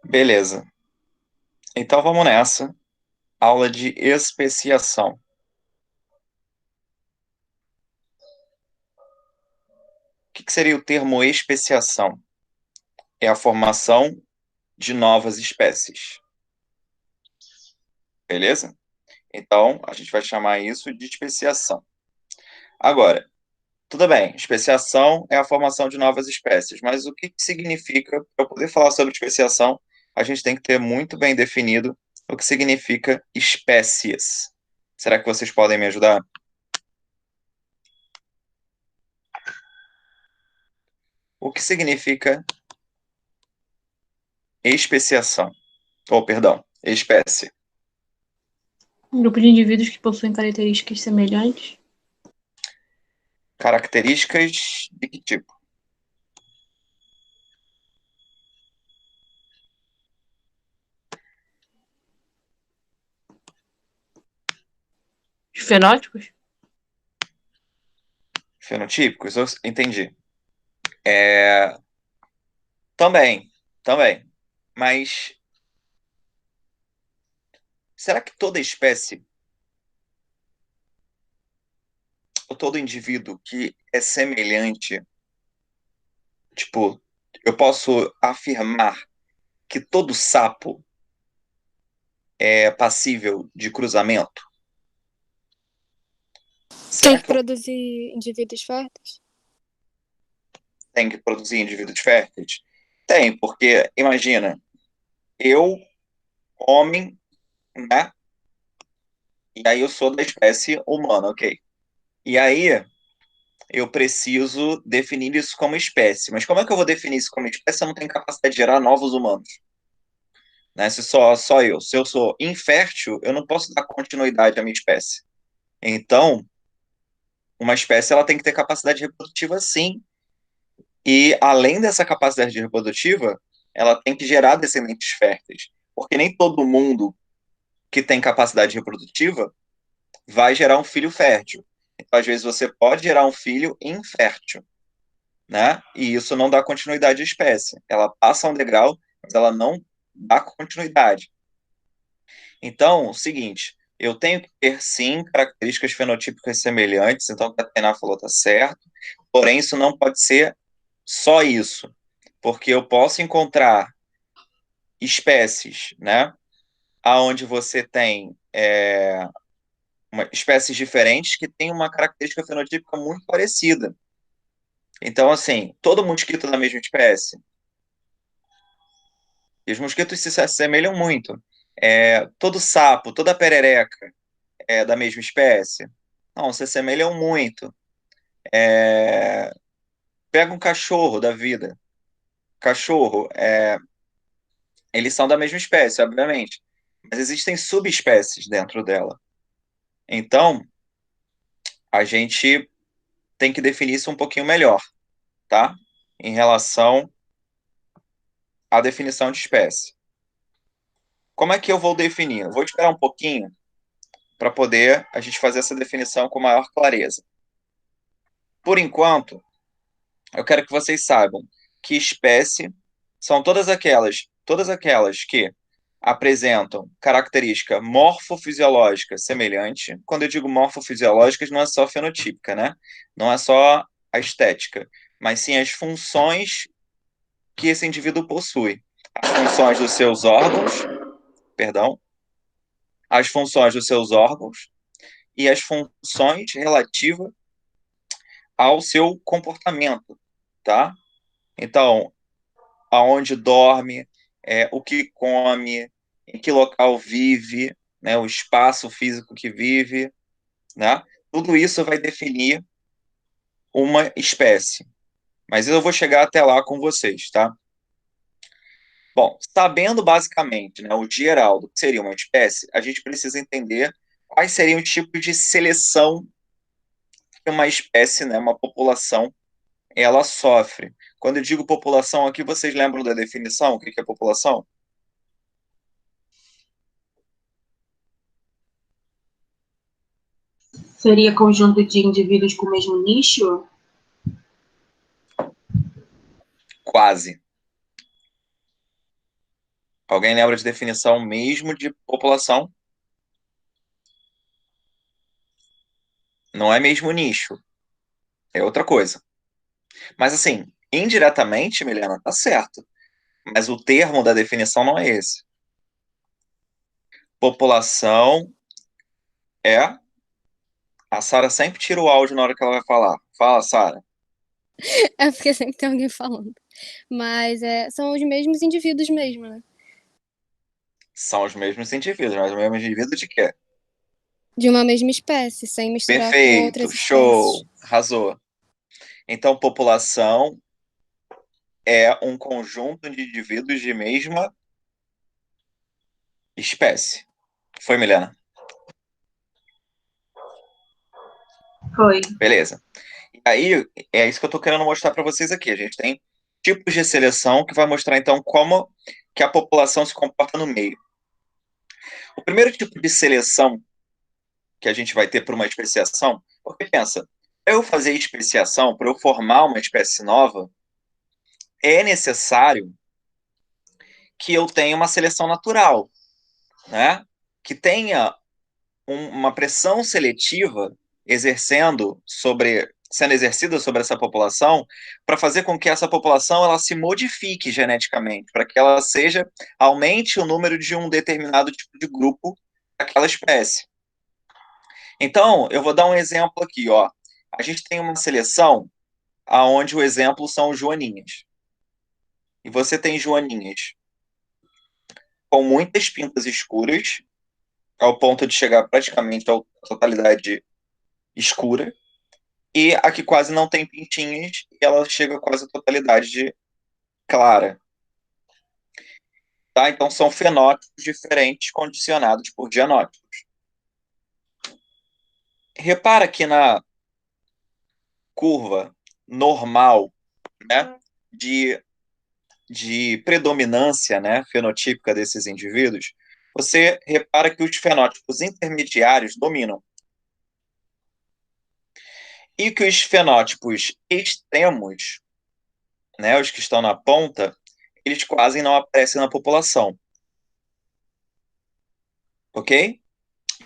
Beleza. Então vamos nessa. Aula de especiação. O que seria o termo especiação? É a formação de novas espécies. Beleza? Então, a gente vai chamar isso de especiação. Agora, tudo bem, especiação é a formação de novas espécies, mas o que significa, para eu poder falar sobre especiação, a gente tem que ter muito bem definido o que significa espécies. Será que vocês podem me ajudar? O que significa especiação? Ou, perdão, espécie. Um grupo de indivíduos que possuem características semelhantes. Características de que tipo? Os fenótipos? Fenotípicos? Eu entendi. É, também, também. Mas será que toda espécie, ou todo indivíduo que é semelhante, tipo, eu posso afirmar que todo sapo é passível de cruzamento? Tem Será que que eu produzir indivíduos férteis? tenho que produzir indivíduos férteis? Tem, porque imagina, eu, homem, né? E aí eu sou da espécie humana, ok? E aí eu preciso definir isso como espécie. Mas como é que eu vou definir isso como espécie se eu não tenho capacidade de gerar novos humanos? Né? Se só eu. Se eu sou infértil, eu não posso dar continuidade à minha espécie. Então, uma espécie ela tem que ter capacidade reprodutiva sim. E além dessa capacidade reprodutiva, ela tem que gerar descendentes férteis. Porque nem todo mundo que tem capacidade reprodutiva vai gerar um filho fértil. Então, às vezes, você pode gerar um filho infértil, né? E isso não dá continuidade à espécie. Ela passa um degrau, mas ela não dá continuidade. Então, o seguinte, eu tenho que ter, sim, características fenotípicas semelhantes, então o que a Tainá falou está certo, porém isso não pode ser só isso, porque eu posso encontrar espécies, né, aonde você tem espécies diferentes que têm uma característica fenotípica muito parecida. Então, assim, todo mosquito é da mesma espécie, e os mosquitos se assemelham muito. Todo sapo, toda perereca é da mesma espécie? Não, se assemelham muito. É, pega um cachorro da vida. Cachorro, eles são da mesma espécie, obviamente, mas existem subespécies dentro dela. Então, a gente tem que definir isso um pouquinho melhor, tá? Em relação à definição de espécie. Como é que eu vou definir? Eu vou esperar um pouquinho para poder a gente fazer essa definição com maior clareza. Por enquanto, eu quero que vocês saibam que espécie são todas aquelas que apresentam característica morfofisiológica semelhante. Quando eu digo morfofisiológicas, não é só fenotípica, né? Não é só a estética, mas sim as funções que esse indivíduo possui. As funções dos seus órgãos, perdão, as funções dos seus órgãos e as funções relativas ao seu comportamento, tá? Então, aonde dorme, o que come, em que local vive, né, o espaço físico que vive, né? Tudo isso vai definir uma espécie. Mas eu vou chegar até lá com vocês, tá? Bom, sabendo basicamente, né, o geral do que seria uma espécie, a gente precisa entender quais seriam os tipos de seleção que uma espécie, né, uma população, ela sofre. Quando eu digo população aqui, vocês lembram da definição? O que é população? Seria conjunto de indivíduos com o mesmo nicho? Quase. Alguém lembra de definição mesmo de população? Não é mesmo nicho, é outra coisa. Mas assim, indiretamente, Milena, tá certo. Mas o termo da definição não é esse. População é. A Sara sempre tira o áudio na hora que ela vai falar. Fala, Sara. É porque sempre tem alguém falando. Mas são os mesmos indivíduos mesmo, né? São os mesmos indivíduos, mas o mesmo indivíduo de quê? De uma mesma espécie, sem misturar com Perfeito, outras espécies. show, arrasou. Então, população é um conjunto de indivíduos de mesma espécie. Foi, Milena? Foi. Beleza. E aí, é isso que eu estou querendo mostrar para vocês aqui. A gente tem tipos de seleção que vai mostrar, então, como que a população se comporta no meio. O primeiro tipo de seleção que a gente vai ter por uma especiação, porque pensa, para eu fazer especiação, para eu formar uma espécie nova, é necessário que eu tenha uma seleção natural, né? Que tenha uma pressão seletiva sendo exercida sobre essa população para fazer com que essa população ela se modifique geneticamente, para que ela aumente o número de um determinado tipo de grupo daquela espécie. Então, eu vou dar um exemplo aqui, ó. A gente tem uma seleção aonde o exemplo são os joaninhas. E você tem joaninhas com muitas pintas escuras, ao ponto de chegar praticamente à totalidade escura, e a que quase não tem pintinhas, e ela chega quase à totalidade de clara. Tá? Então são fenótipos diferentes condicionados por genótipos. Repara que na curva normal, né, de predominância, né, fenotípica desses indivíduos, você repara que os fenótipos intermediários dominam. E que os fenótipos extremos, né, os que estão na ponta, eles quase não aparecem na população. Ok?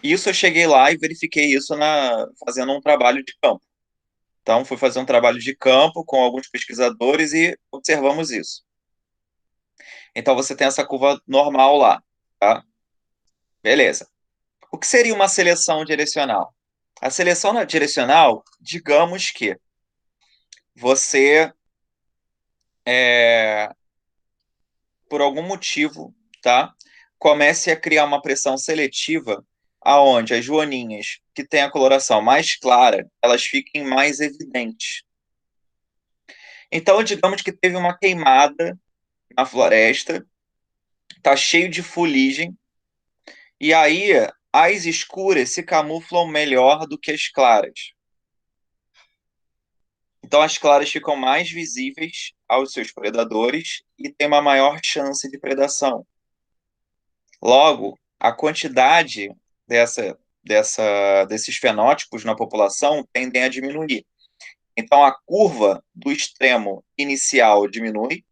Isso eu cheguei lá e verifiquei isso fazendo um trabalho de campo. Então, fui fazer um trabalho de campo com alguns pesquisadores e observamos isso. Então, você tem essa curva normal lá, tá? Beleza. O que seria uma seleção direcional? A seleção direcional, digamos que você, por algum motivo, tá, comece a criar uma pressão seletiva aonde as joaninhas que têm a coloração mais clara, elas fiquem mais evidentes. Então, digamos que teve uma queimada na floresta, tá cheio de fuligem, e aí as escuras se camuflam melhor do que as claras. Então, as claras ficam mais visíveis aos seus predadores e têm uma maior chance de predação. Logo, a quantidade desses fenótipos na população tendem a diminuir. Então, a curva do extremo inicial diminui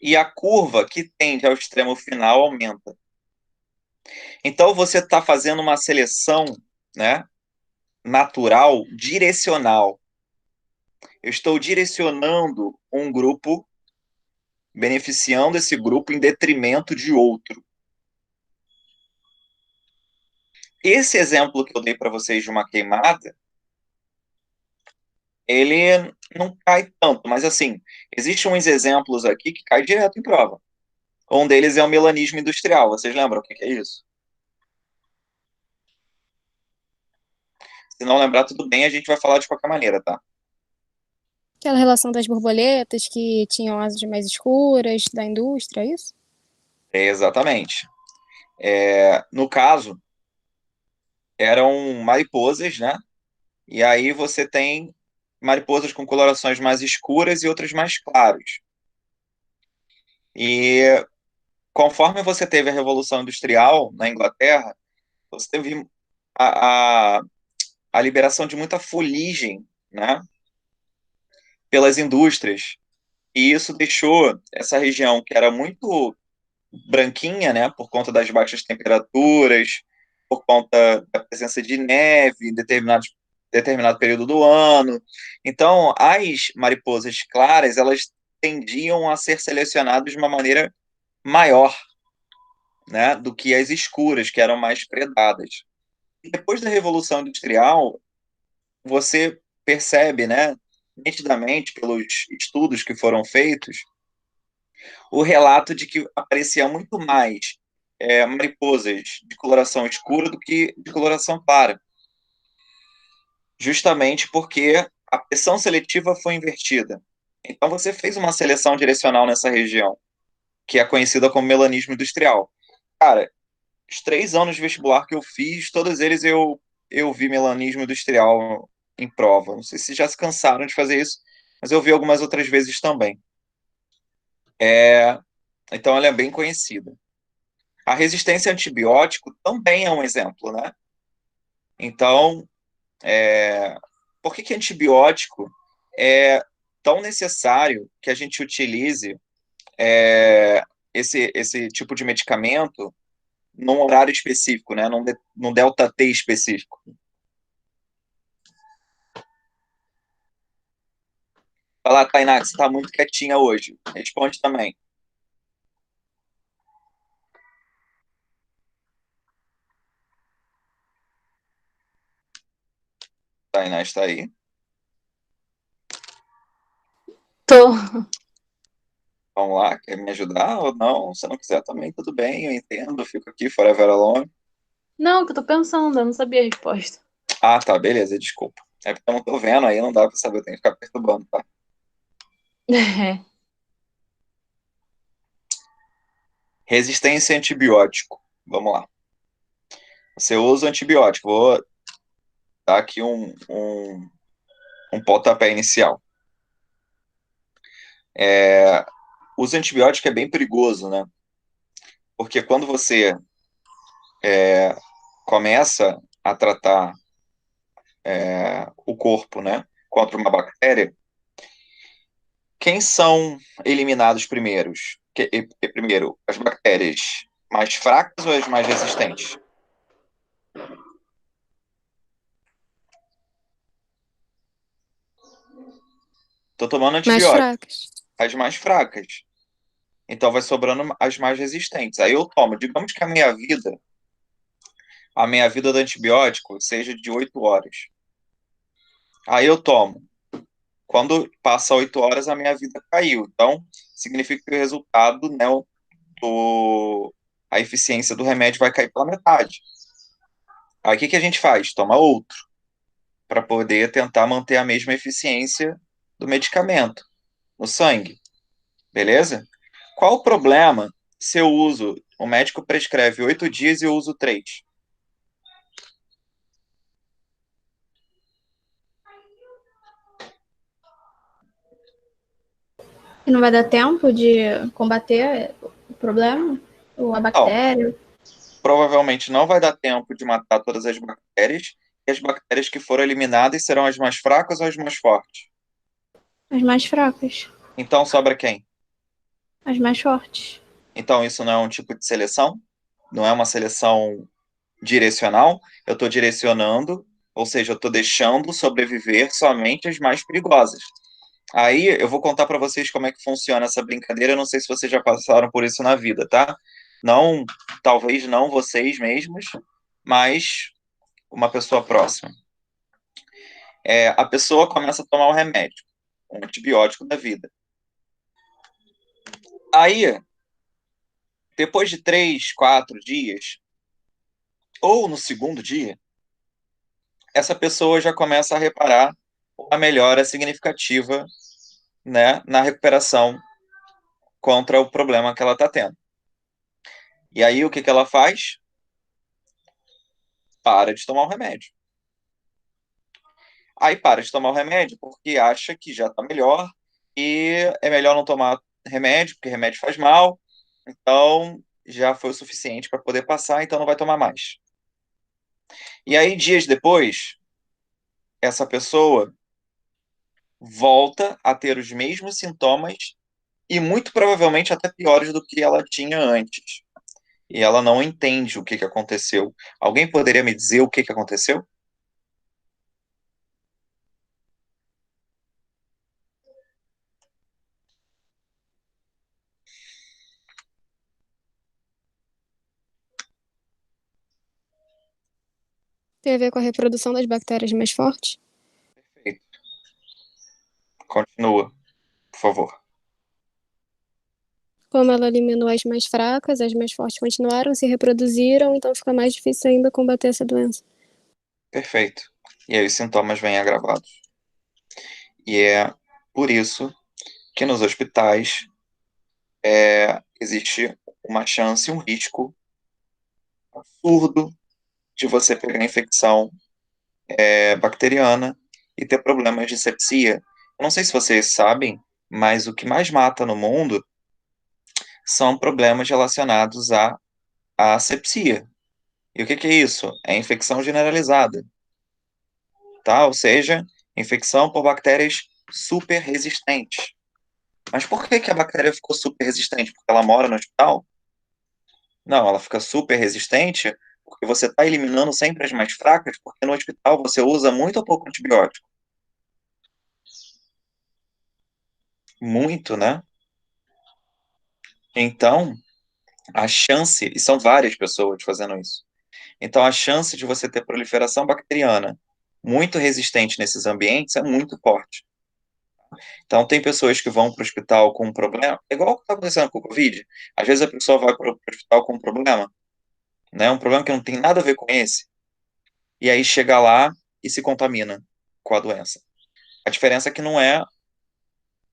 e a curva que tende ao extremo final aumenta. Então, você está fazendo uma seleção, né, natural, direcional. Eu estou direcionando um grupo, beneficiando esse grupo em detrimento de outro. Esse exemplo que eu dei para vocês de uma queimada, ele não cai tanto, mas assim, existem uns exemplos aqui que caem direto em prova. Um deles é o melanismo industrial. Vocês lembram o que é isso? Se não lembrar, tudo bem, a gente vai falar de qualquer maneira, tá? Aquela relação das borboletas que tinham asas mais escuras, da indústria, é isso? Exatamente. No caso, eram mariposas, né? E aí você tem mariposas com colorações mais escuras e outras mais claras. E conforme você teve a Revolução Industrial na Inglaterra, você teve a, a, a liberação de muita fuligem, né? Pelas indústrias. E isso deixou essa região que era muito branquinha, né, por conta das baixas temperaturas, por conta da presença de neve em determinado período do ano. Então, as mariposas claras, elas tendiam a ser selecionadas de uma maneira maior, né, do que as escuras, que eram mais predadas. E depois da Revolução Industrial, você percebe, né, nitidamente pelos estudos que foram feitos, o relato de que aparecia muito mais mariposas de coloração escura do que de coloração clara, justamente porque a pressão seletiva foi invertida. Então você fez uma seleção direcional nessa região, que é conhecida como melanismo industrial. Cara, os 3 anos de vestibular que eu fiz, todos eles eu vi melanismo industrial em prova. Não sei se já se cansaram de fazer isso, mas eu vi algumas outras vezes também. Então ela é bem conhecida. A resistência a antibiótico também é um exemplo, né? Então, por que que antibiótico é tão necessário que a gente utilize esse tipo de medicamento num horário específico, né? Num delta T específico? Fala, Tainá, que você está muito quietinha hoje. Responde também. Tainá está aí. Tô. Vamos lá, quer me ajudar ou não? Se não quiser também, tudo bem, eu entendo. Eu fico aqui, forever alone. Não, que eu tô pensando, eu não sabia a resposta. Ah, tá, beleza, desculpa. É porque eu não tô vendo aí, não dá pra saber, eu tenho que ficar perturbando, tá? É. Resistência a antibiótico. Vamos lá. Você usa o antibiótico. Vou dar aqui um pontapé inicial. Uso antibiótico é bem perigoso, né? Porque quando você começa a tratar o corpo, né, contra uma bactéria, quem são eliminados primeiros? Primeiro, as bactérias mais fracas ou as mais resistentes? Tô tomando Mais antibiótico. fracas. As mais fracas. Então vai sobrando as mais resistentes. Aí eu tomo, digamos que a minha vida do antibiótico seja de 8 horas. Aí eu tomo. Quando passa 8 horas, a minha vida caiu. Então, significa que o resultado, né, a eficiência do remédio vai cair pela metade. Aí o que que a gente faz? Toma outro, para poder tentar manter a mesma eficiência do medicamento no sangue. Beleza? Qual o problema se eu uso, o médico prescreve 8 dias e eu uso 3? E não vai dar tempo de combater o problema? Ou a Não, bactéria? provavelmente não vai dar tempo de matar todas as bactérias, e as bactérias que foram eliminadas serão as mais fracas ou as mais fortes? As mais fracas. Então sobra quem? As mais fortes. Então isso não é um tipo de seleção? Não é uma seleção direcional? Eu estou direcionando, ou seja, eu estou deixando sobreviver somente as mais perigosas. Aí eu vou contar para vocês como é que funciona essa brincadeira. Eu não sei se vocês já passaram por isso na vida, tá? Não, talvez não vocês mesmos, mas uma pessoa próxima. A pessoa começa a tomar um remédio, um antibiótico da vida. Aí, depois de 3, 4 dias, ou no segundo dia, essa pessoa já começa a reparar uma melhora significativa, né, na recuperação contra o problema que ela está tendo. E aí, o que que ela faz? Para de tomar o remédio. Aí para de tomar o remédio porque acha que já está melhor e é melhor não tomar remédio, porque remédio faz mal, então já foi o suficiente para poder passar, então não vai tomar mais. E aí, dias depois, essa pessoa volta a ter os mesmos sintomas e muito provavelmente até piores do que ela tinha antes. E ela não entende o que que aconteceu. Alguém poderia me dizer o que que aconteceu? Tem a ver com a reprodução das bactérias mais fortes? Perfeito. Continua, por favor. Como ela eliminou as mais fracas, as mais fortes continuaram, se reproduziram, então fica mais difícil ainda combater essa doença. Perfeito. E aí os sintomas vêm agravados. E é por isso que nos hospitais existe uma chance, um risco absurdo de você pegar infecção bacteriana e ter problemas de sepsia. Eu não sei se vocês sabem, mas o que mais mata no mundo são problemas relacionados à sepsia. E o que que é isso? É infecção generalizada, tá? Ou seja, infecção por bactérias super resistentes. Mas por que que a bactéria ficou super resistente? Porque ela mora no hospital? Não, ela fica super resistente porque você está eliminando sempre as mais fracas, porque no hospital você usa muito ou pouco antibiótico. Muito, né? Então, a chance, e são várias pessoas fazendo isso, então a chance de você ter proliferação bacteriana muito resistente nesses ambientes é muito forte. Então, tem pessoas que vão para o hospital com um problema, igual o que está acontecendo com o Covid. Às vezes a pessoa vai para o hospital com um problema, né? Um problema que não tem nada a ver com esse, e aí chega lá e se contamina com a doença. A diferença é que não é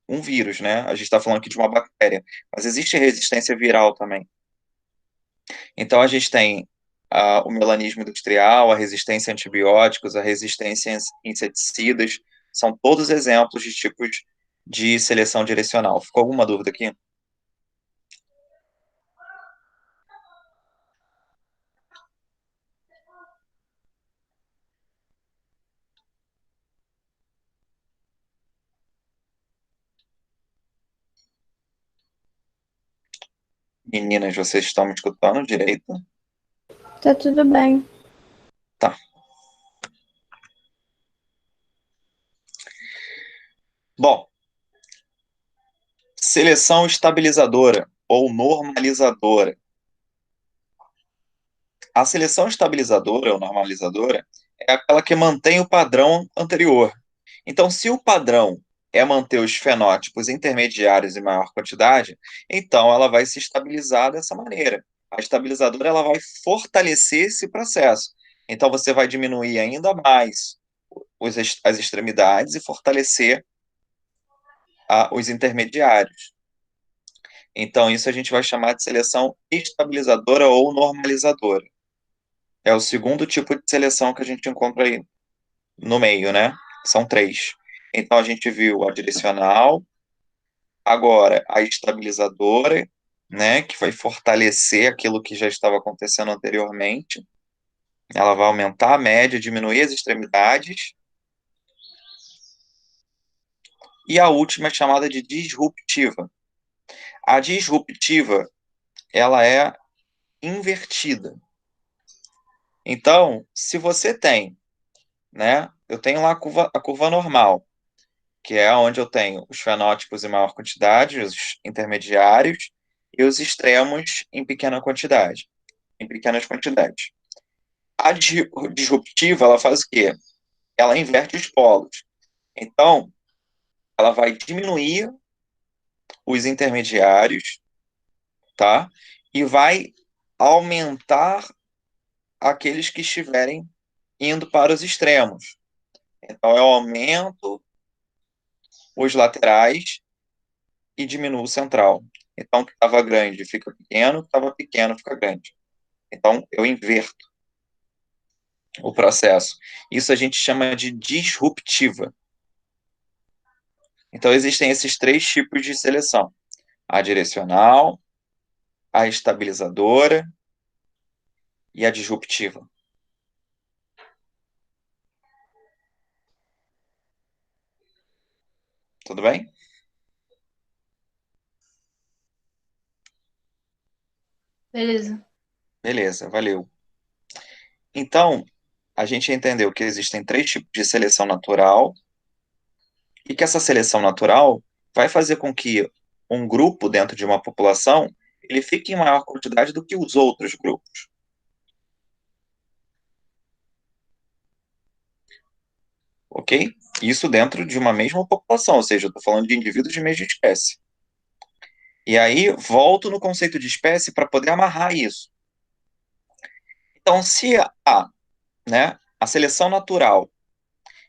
um vírus, né? A gente está falando aqui de uma bactéria, mas existe resistência viral também. Então a gente tem o melanismo industrial, a resistência a antibióticos, a resistência a inseticidas, são todos exemplos de tipos de seleção direcional. Ficou alguma dúvida aqui? Meninas, vocês estão me escutando direito? Tá tudo bem. Tá. Bom, seleção estabilizadora ou normalizadora. A seleção estabilizadora ou normalizadora é aquela que mantém o padrão anterior. Então, se o padrão é manter os fenótipos intermediários em maior quantidade, então ela vai se estabilizar dessa maneira. A estabilizadora ela vai fortalecer esse processo. Então, você vai diminuir ainda mais as extremidades e fortalecer os intermediários. Então, isso a gente vai chamar de seleção estabilizadora ou normalizadora. É o segundo tipo de seleção que a gente encontra aí no meio, né? São três. Então, a gente viu a direcional, agora a estabilizadora, né? Que vai fortalecer aquilo que já estava acontecendo anteriormente. Ela vai aumentar a média, diminuir as extremidades. E a última é chamada de disruptiva. A disruptiva, ela é invertida. Então, se você tem, né? Eu tenho lá a curva normal, que é onde eu tenho os fenótipos em maior quantidade, os intermediários, e os extremos em pequena quantidade, em pequenas quantidades. A disruptiva, ela faz o quê? Ela inverte os polos. Então, ela vai diminuir os intermediários, tá? E vai aumentar aqueles que estiverem indo para os extremos. Então, eu aumento os laterais e diminuo o central. Então, o que estava grande fica pequeno, o que estava pequeno fica grande. Então, eu inverto o processo. Isso a gente chama de disruptiva. Então, existem esses três tipos de seleção: a direcional, a estabilizadora e a disruptiva. Tudo bem? Beleza. Beleza, valeu. Então, a gente entendeu que existem três tipos de seleção natural e que essa seleção natural vai fazer com que um grupo dentro de uma população ele fique em maior quantidade do que os outros grupos. Ok? Isso dentro de uma mesma população, ou seja, eu estou falando de indivíduos de mesma espécie. E aí, volto no conceito de espécie para poder amarrar isso. Então, se a seleção natural,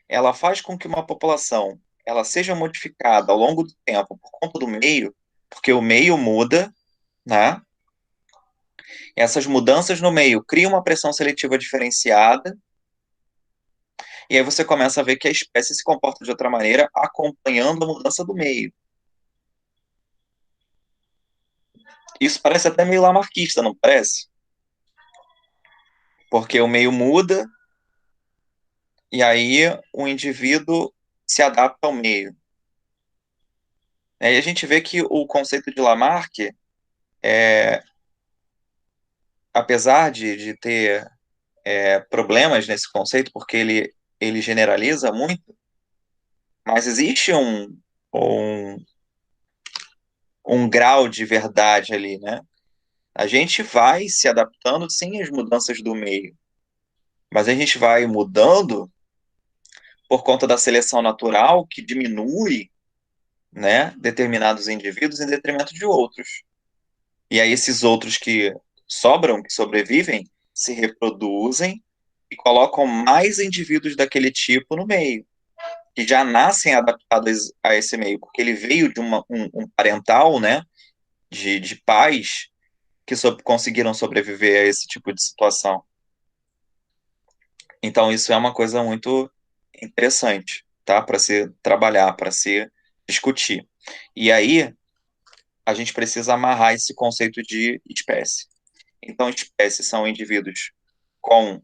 ela faz com que uma população ela seja modificada ao longo do tempo por conta do meio, porque o meio muda, né? Essas mudanças no meio criam uma pressão seletiva diferenciada, e aí você começa a ver que a espécie se comporta de outra maneira, acompanhando a mudança do meio. Isso parece até meio lamarquista, não parece? Porque o meio muda, e aí o indivíduo se adapta ao meio. E a gente vê que o conceito de Lamarck, apesar de ter problemas nesse conceito, porque ele generaliza muito, mas existe um, um grau de verdade ali, né? A gente vai se adaptando, sim, às mudanças do meio, mas a gente vai mudando por conta da seleção natural que diminui, né, determinados indivíduos em detrimento de outros. E aí esses outros que sobram, que sobrevivem, se reproduzem e colocam mais indivíduos daquele tipo no meio, que já nascem adaptados a esse meio, porque ele veio de um parental, né, de pais que conseguiram sobreviver a esse tipo de situação. Então isso é uma coisa muito interessante, tá, para se trabalhar, para se discutir. E aí a gente precisa amarrar esse conceito de espécie. Então, espécies são indivíduos com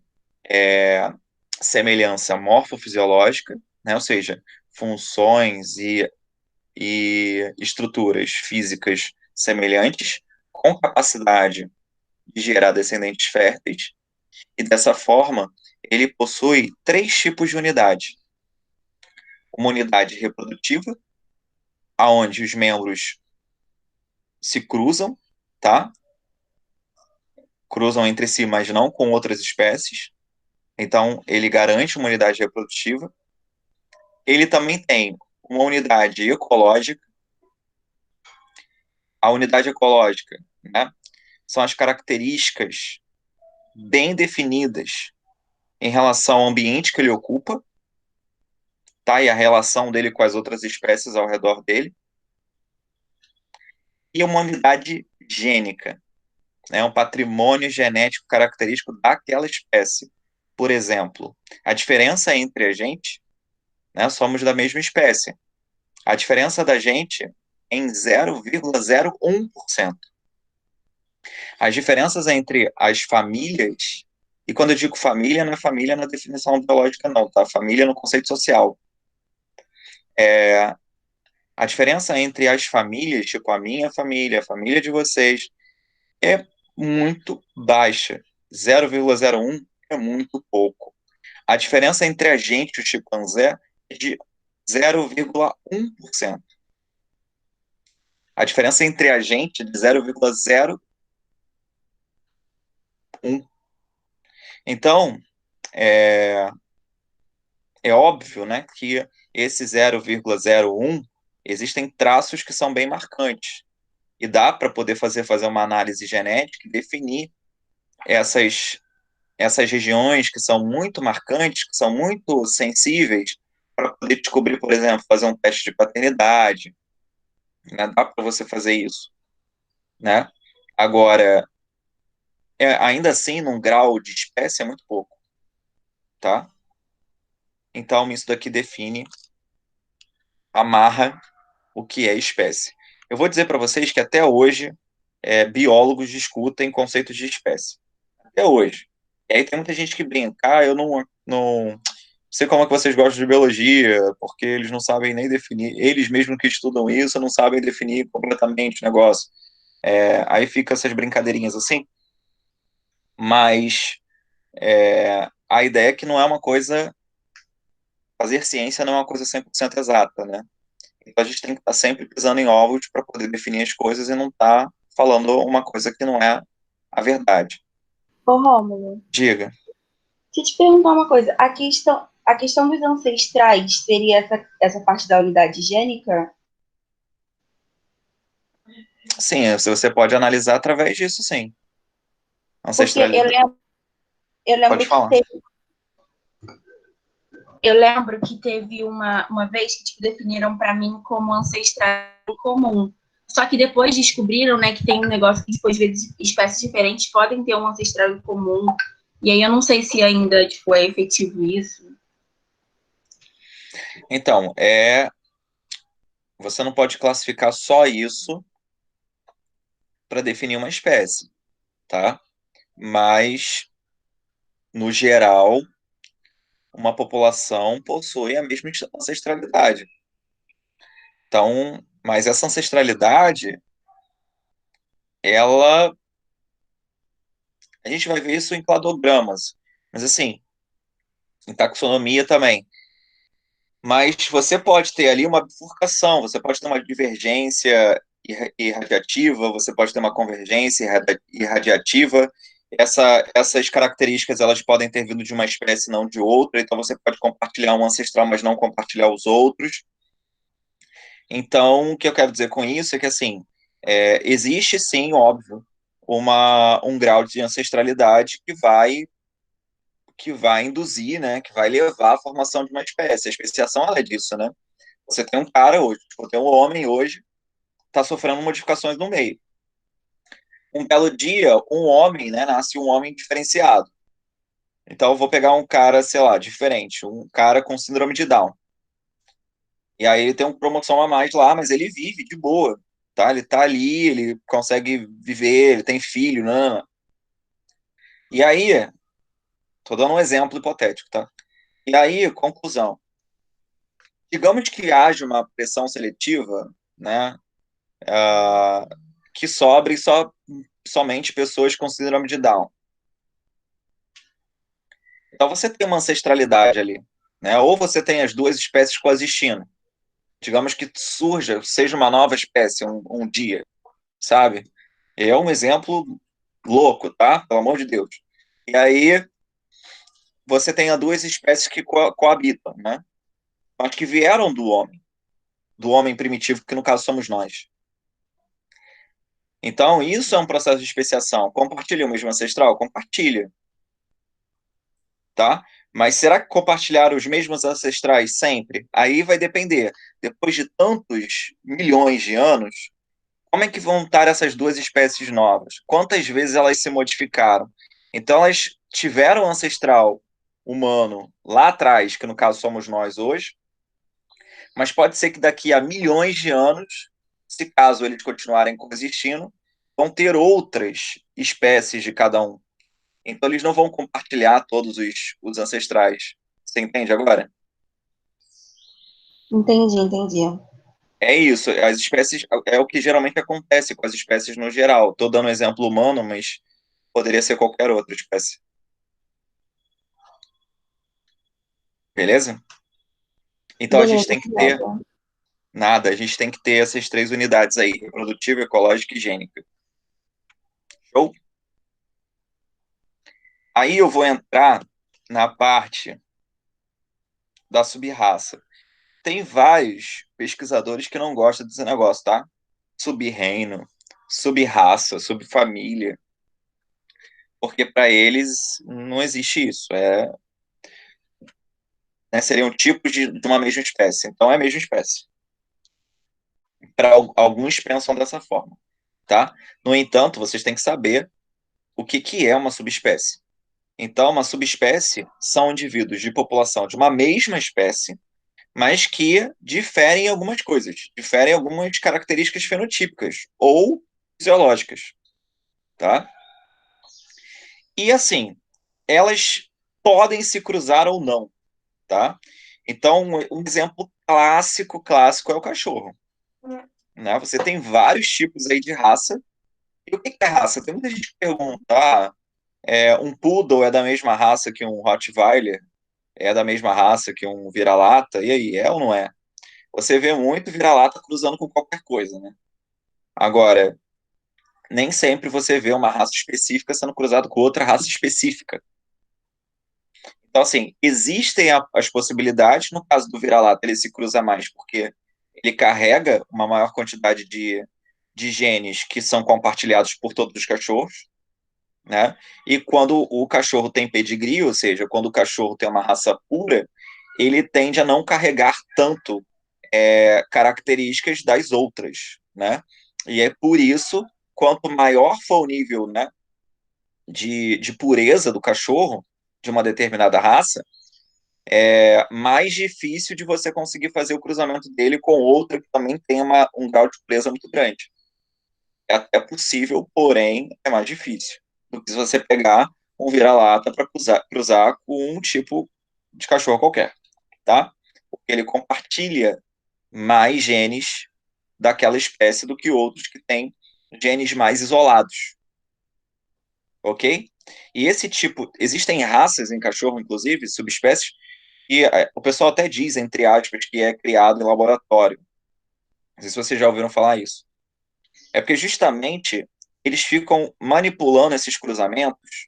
semelhança morfofisiológica, né, ou seja, funções e estruturas físicas semelhantes, com capacidade de gerar descendentes férteis, e dessa forma ele possui três tipos de unidade. Uma unidade reprodutiva, aonde os membros se cruzam, tá? Cruzam entre si, mas não com outras espécies. Então, ele garante uma unidade reprodutiva. Ele também tem uma unidade ecológica. A unidade ecológica, né, são as características bem definidas em relação ao ambiente que ele ocupa, tá? E a relação dele com as outras espécies ao redor dele. E uma unidade gênica, né, um patrimônio genético característico daquela espécie. Por exemplo, a diferença entre a gente, né, somos da mesma espécie. A diferença da gente é em 0,01%. As diferenças entre as famílias, e quando eu digo família, não é família na definição biológica, não, tá? Família no conceito social. A diferença entre as famílias, tipo a minha família, a família de vocês, é muito baixa. 0,01 é muito pouco. A diferença entre a gente e o chimpanzé é de 0,1%. A diferença entre a gente é de 0,01. Então, é, é óbvio, né, que esse 0,01 existem traços que são bem marcantes. E dá para poder fazer uma análise genética e definir essas regiões que são muito marcantes, que são muito sensíveis, para poder descobrir, por exemplo, fazer um teste de paternidade, né? Dá para você fazer isso, né? Agora, ainda assim, num grau de espécie é muito pouco, tá? Então, isso daqui define, amarra o que é espécie. Eu vou dizer para vocês que até hoje biólogos discutem conceitos de espécie. Até hoje. E aí tem muita gente que brinca, eu não sei como é que vocês gostam de biologia, porque eles não sabem nem definir, eles mesmos que estudam isso não sabem definir completamente o negócio. Aí fica essas brincadeirinhas assim, mas a ideia é que não é uma coisa, fazer ciência não é uma coisa 100% exata, né? Então a gente tem que estar sempre pisando em ovos para poder definir as coisas e não estar falando uma coisa que não é a verdade. Ô, Rômulo, Diga. deixa eu te perguntar uma coisa. A questão dos ancestrais seria essa parte da unidade gênica? Sim, se você pode analisar através disso, sim. Porque eu Ancestralidade. lembro, eu Pode lembro que falar. teve, eu lembro que teve uma vez que tipo, definiram para mim como ancestral comum. Só que depois descobriram, né, que tem um negócio que, tipo, às vezes espécies diferentes podem ter um ancestral em comum. E aí eu não sei se ainda, tipo, é efetivo isso. Então, você não pode classificar só isso para definir uma espécie, tá? Mas, no geral, uma população possui a mesma ancestralidade. Então, mas essa ancestralidade, ela, a gente vai ver isso em cladogramas, mas assim, em taxonomia também. Mas você pode ter ali uma bifurcação, você pode ter uma divergência irradiativa, você pode ter uma convergência irradiativa. Essas características elas podem ter vindo de uma espécie, não de outra, então você pode compartilhar um ancestral, mas não compartilhar os outros. Então, o que eu quero dizer com isso é que, assim, existe sim, óbvio, um grau de ancestralidade que vai induzir, né, que vai levar à formação de uma espécie. A especiação ela é disso, né? Você tem um cara hoje, tipo, tem um homem hoje, está sofrendo modificações no meio. Um belo dia, um homem, né, nasce um homem diferenciado. Então, eu vou pegar um cara, sei lá, diferente, um cara com síndrome de Down. E aí ele tem um cromossomo a mais lá, mas ele vive de boa, tá? Ele tá ali, ele consegue viver, ele tem filho, né? E aí, tô dando um exemplo hipotético, tá? E aí, conclusão. Digamos que haja uma pressão seletiva, né? ah, que sobre somente pessoas com síndrome de Down. Então você tem uma ancestralidade ali, né? Ou você tem as duas espécies coexistindo. Digamos que seja uma nova espécie um dia, sabe? É um exemplo louco, tá? Pelo amor de Deus. E aí você tem as duas espécies que coabitam, né? Mas que vieram do homem primitivo, que no caso somos nós. Então, isso é um processo de especiação. Compartilha o mesmo ancestral? Compartilha, tá? Mas será que compartilhar os mesmos ancestrais sempre? Aí vai depender. Depois de tantos milhões de anos, como é que vão estar essas duas espécies novas? Quantas vezes elas se modificaram? Então, elas tiveram ancestral humano lá atrás, que no caso somos nós hoje, mas pode ser que daqui a milhões de anos, se caso eles continuarem coexistindo, vão ter outras espécies de cada um. Então eles não vão compartilhar todos os ancestrais. Você entende agora? Entendi, entendi. É isso. As espécies é o que geralmente acontece com as espécies no geral. Estou dando um exemplo humano, mas poderia ser qualquer outra espécie. Beleza? Então a gente Beleza, tem que ter obrigada. nada, a gente tem que ter essas três unidades aí: reprodutiva, ecológica e gênica. Show? Aí eu vou entrar na parte da subraça. Tem vários pesquisadores que não gostam desse negócio, tá? Sub-reino, sub-raça, sub-família, porque para eles não existe isso. Né, seriam tipos de uma mesma espécie. Então é a mesma espécie. Para alguns pensam dessa forma, tá? No entanto, vocês têm que saber o que é uma subespécie. Então, uma subespécie são indivíduos de população de uma mesma espécie, mas que diferem em algumas coisas, diferem em algumas características fenotípicas ou fisiológicas, tá? E assim, elas podem se cruzar ou não, tá? Então, um exemplo clássico é o cachorro, né? Você tem vários tipos aí de raça, E o que é raça? Tem muita gente que pergunta, um poodle é da mesma raça que um Rottweiler? É da mesma raça que um vira-lata? E aí, é ou não é? Você vê muito vira-lata cruzando com qualquer coisa, né? Agora, nem sempre você vê uma raça específica sendo cruzada com outra raça específica. Então, assim, existem as possibilidades. No caso do vira-lata, ele se cruza mais porque ele carrega uma maior quantidade de genes que são compartilhados por todos os cachorros, né? E quando o cachorro tem pedigree, ou seja, quando o cachorro tem uma raça pura, ele tende a não carregar tanto características das outras, né? E é por isso, quanto maior for o nível, né, de pureza do cachorro, de uma determinada raça, mais difícil de você conseguir fazer o cruzamento dele com outra que também tem um grau de pureza muito grande. É possível, porém, é mais difícil do que se você pegar um vira-lata para cruzar com um tipo de cachorro qualquer, tá? Porque ele compartilha mais genes daquela espécie do que outros que têm genes mais isolados, ok? E esse tipo, existem raças em cachorro, inclusive, subespécies, e o pessoal até diz, entre aspas, que é criado em laboratório. Não sei se vocês já ouviram falar isso. É porque justamente eles ficam manipulando esses cruzamentos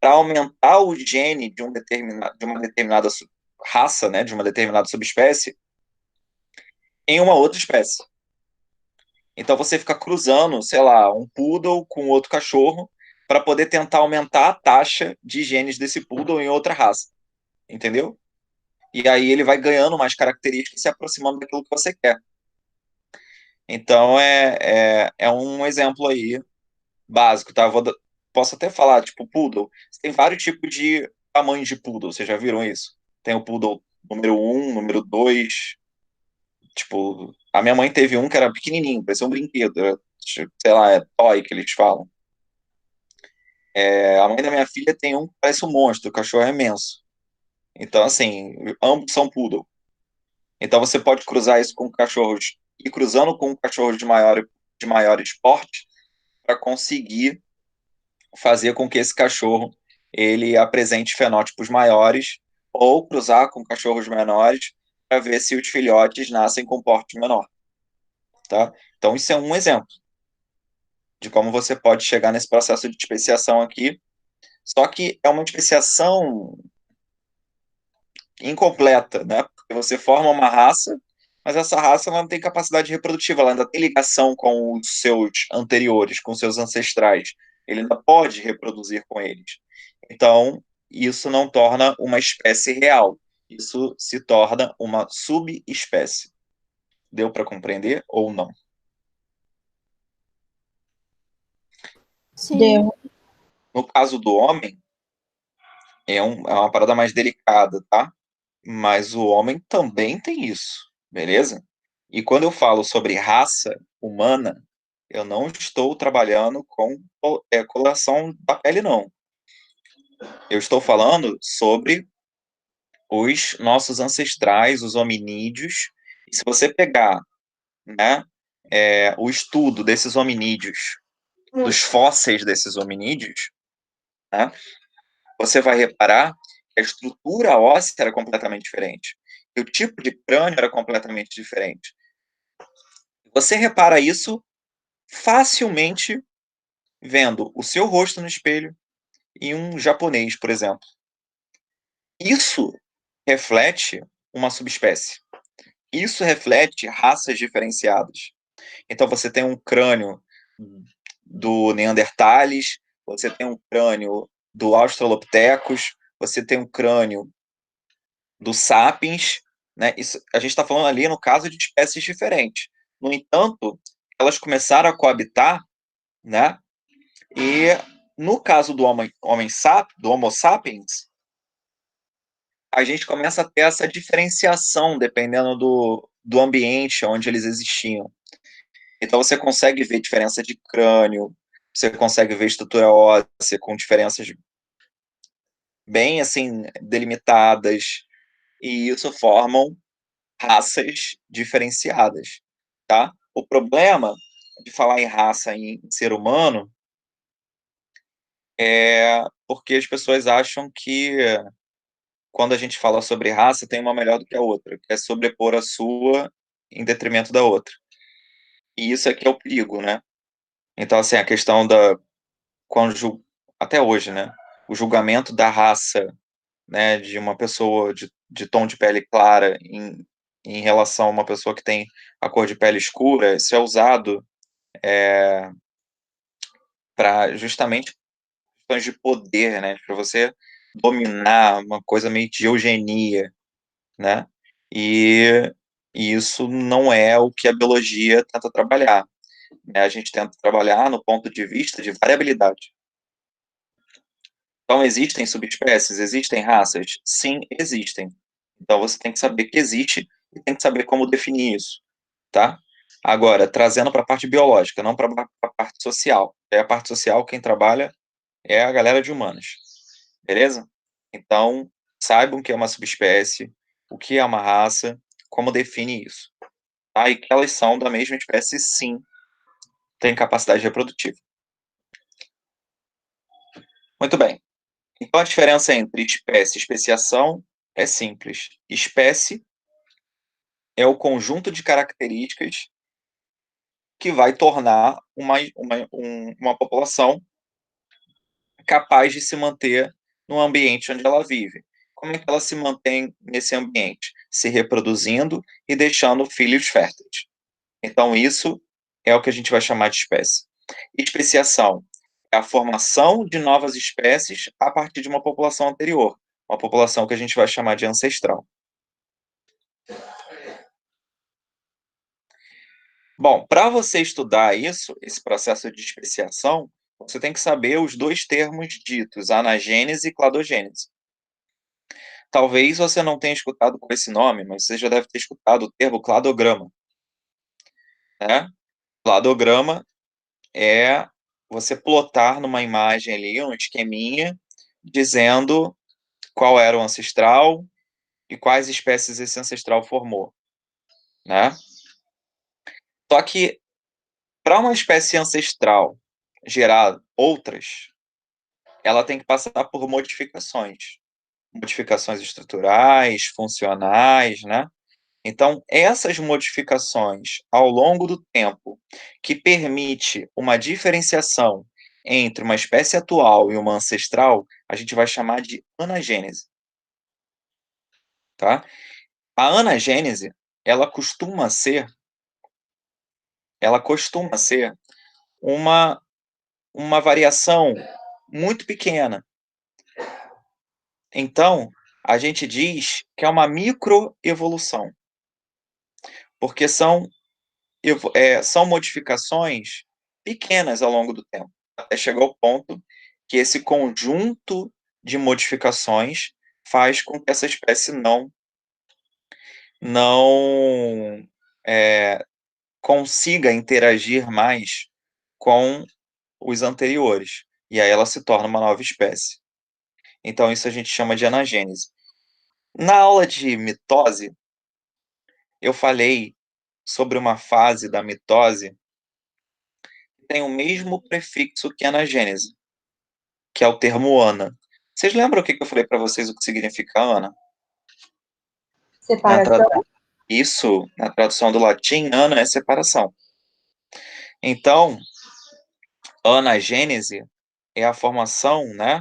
para aumentar o gene de uma determinada raça, né, de uma determinada subespécie, em uma outra espécie. Então você fica cruzando, sei lá, um poodle com outro cachorro para poder tentar aumentar a taxa de genes desse poodle em outra raça. Entendeu? E aí ele vai ganhando mais características se aproximando daquilo que você quer. Então é um exemplo aí básico, tá? Posso até falar, tipo, poodle. Tem vários tipos de tamanhos de poodle, vocês já viram isso? Tem o poodle número um, número 2. Tipo, a minha mãe teve um que era pequenininho, parecia um brinquedo. Era, sei lá, é toy que eles falam. A mãe da minha filha tem um que parece um monstro, o cachorro é imenso. Então, assim, ambos são poodle. Então você pode cruzar isso com cachorros, e cruzando com cachorros de maior porte, para conseguir fazer com que esse cachorro ele apresente fenótipos maiores, ou cruzar com cachorros menores para ver se os filhotes nascem com porte menor, tá? Então isso é um exemplo de como você pode chegar nesse processo de especiação aqui, só que é uma especiação incompleta, né? Porque você forma uma raça, mas essa raça ela não tem capacidade reprodutiva, ela ainda tem ligação com os seus anteriores, com os seus ancestrais. Ele ainda pode reproduzir com eles. Então, isso não torna uma espécie real. Isso se torna uma subespécie. Deu para compreender ou não? Sim. Deu. No caso do homem, é uma parada mais delicada, tá? Mas o homem também tem isso, beleza? E quando eu falo sobre raça humana, eu não estou trabalhando com coloração da pele, não. Eu estou falando sobre os nossos ancestrais, os hominídeos. E se você pegar, né, o estudo desses hominídeos, dos fósseis desses hominídeos, né, você vai reparar que a estrutura óssea era completamente diferente. E o tipo de crânio era completamente diferente. Você repara isso facilmente vendo o seu rosto no espelho e um japonês, por exemplo. Isso reflete uma subespécie. Isso reflete raças diferenciadas. Então você tem um crânio do Neandertales, você tem um crânio do Australopithecus, você tem um crânio do Sapiens, né? Isso, a gente está falando ali no caso de espécies diferentes. No entanto, elas começaram a coabitar, né? E no caso do do Homo sapiens, a gente começa a ter essa diferenciação dependendo do ambiente onde eles existiam. Então você consegue ver diferença de crânio, você consegue ver estrutura óssea com diferenças bem assim delimitadas, e isso formam raças diferenciadas, tá? O problema de falar em raça em ser humano é porque as pessoas acham que quando a gente fala sobre raça, tem uma melhor do que a outra, que é sobrepor a sua em detrimento da outra. E isso aqui é o perigo, né? Então, assim, a questão da quando até hoje, né? O julgamento da raça, né, de uma pessoa de tom de pele clara em relação a uma pessoa que tem a cor de pele escura, isso é usado para justamente questões de poder, né, para você dominar uma coisa meio de eugenia, né? E, e isso não é o que a biologia tenta trabalhar, né? A gente tenta trabalhar no ponto de vista de variabilidade. Então, existem subespécies, existem raças? Sim, existem. Então, você tem que saber que existe e tem que saber como definir isso, tá? Agora, trazendo para a parte biológica, não para a parte social. É a parte social, quem trabalha é a galera de humanas, beleza? Então, saibam o que é uma subespécie, o que é uma raça, como define isso. Tá? E que elas são da mesma espécie, sim, têm capacidade reprodutiva. Muito bem. Então, a diferença entre espécie e especiação é simples. Espécie é o conjunto de características que vai tornar uma população capaz de se manter no ambiente onde ela vive. Como é que ela se mantém nesse ambiente? Se reproduzindo e deixando filhos férteis. Então, isso é o que a gente vai chamar de espécie. Especiação é a formação de novas espécies a partir de uma população anterior, uma população que a gente vai chamar de ancestral. Bom, para você estudar isso, esse processo de especiação, você tem que saber os dois termos ditos, anagênese e cladogênese. Talvez você não tenha escutado por esse nome, mas você já deve ter escutado o termo cladograma, né? Cladograma é você plotar numa imagem ali, um esqueminha, dizendo qual era o ancestral e quais espécies esse ancestral formou, né? Só que para uma espécie ancestral gerar outras, ela tem que passar por modificações, modificações estruturais, funcionais, né? Então, essas modificações ao longo do tempo, que permite uma diferenciação entre uma espécie atual e uma ancestral, a gente vai chamar de anagênese, tá? A anagênese, ela costuma ser uma, uma variação muito pequena. Então, a gente diz que é uma microevolução, porque são modificações pequenas ao longo do tempo, até chegar ao ponto que esse conjunto de modificações faz com que essa espécie não consiga interagir mais com os anteriores, e aí ela se torna uma nova espécie. Então, isso a gente chama de anagênese. Na aula de mitose, eu falei sobre uma fase da mitose que tem o mesmo prefixo que anagênese, que é o termo ana. Vocês lembram o que eu falei para vocês o que significa ana? Separação. Isso, na tradução do latim, ana é separação. Então, anagênese é a formação, né?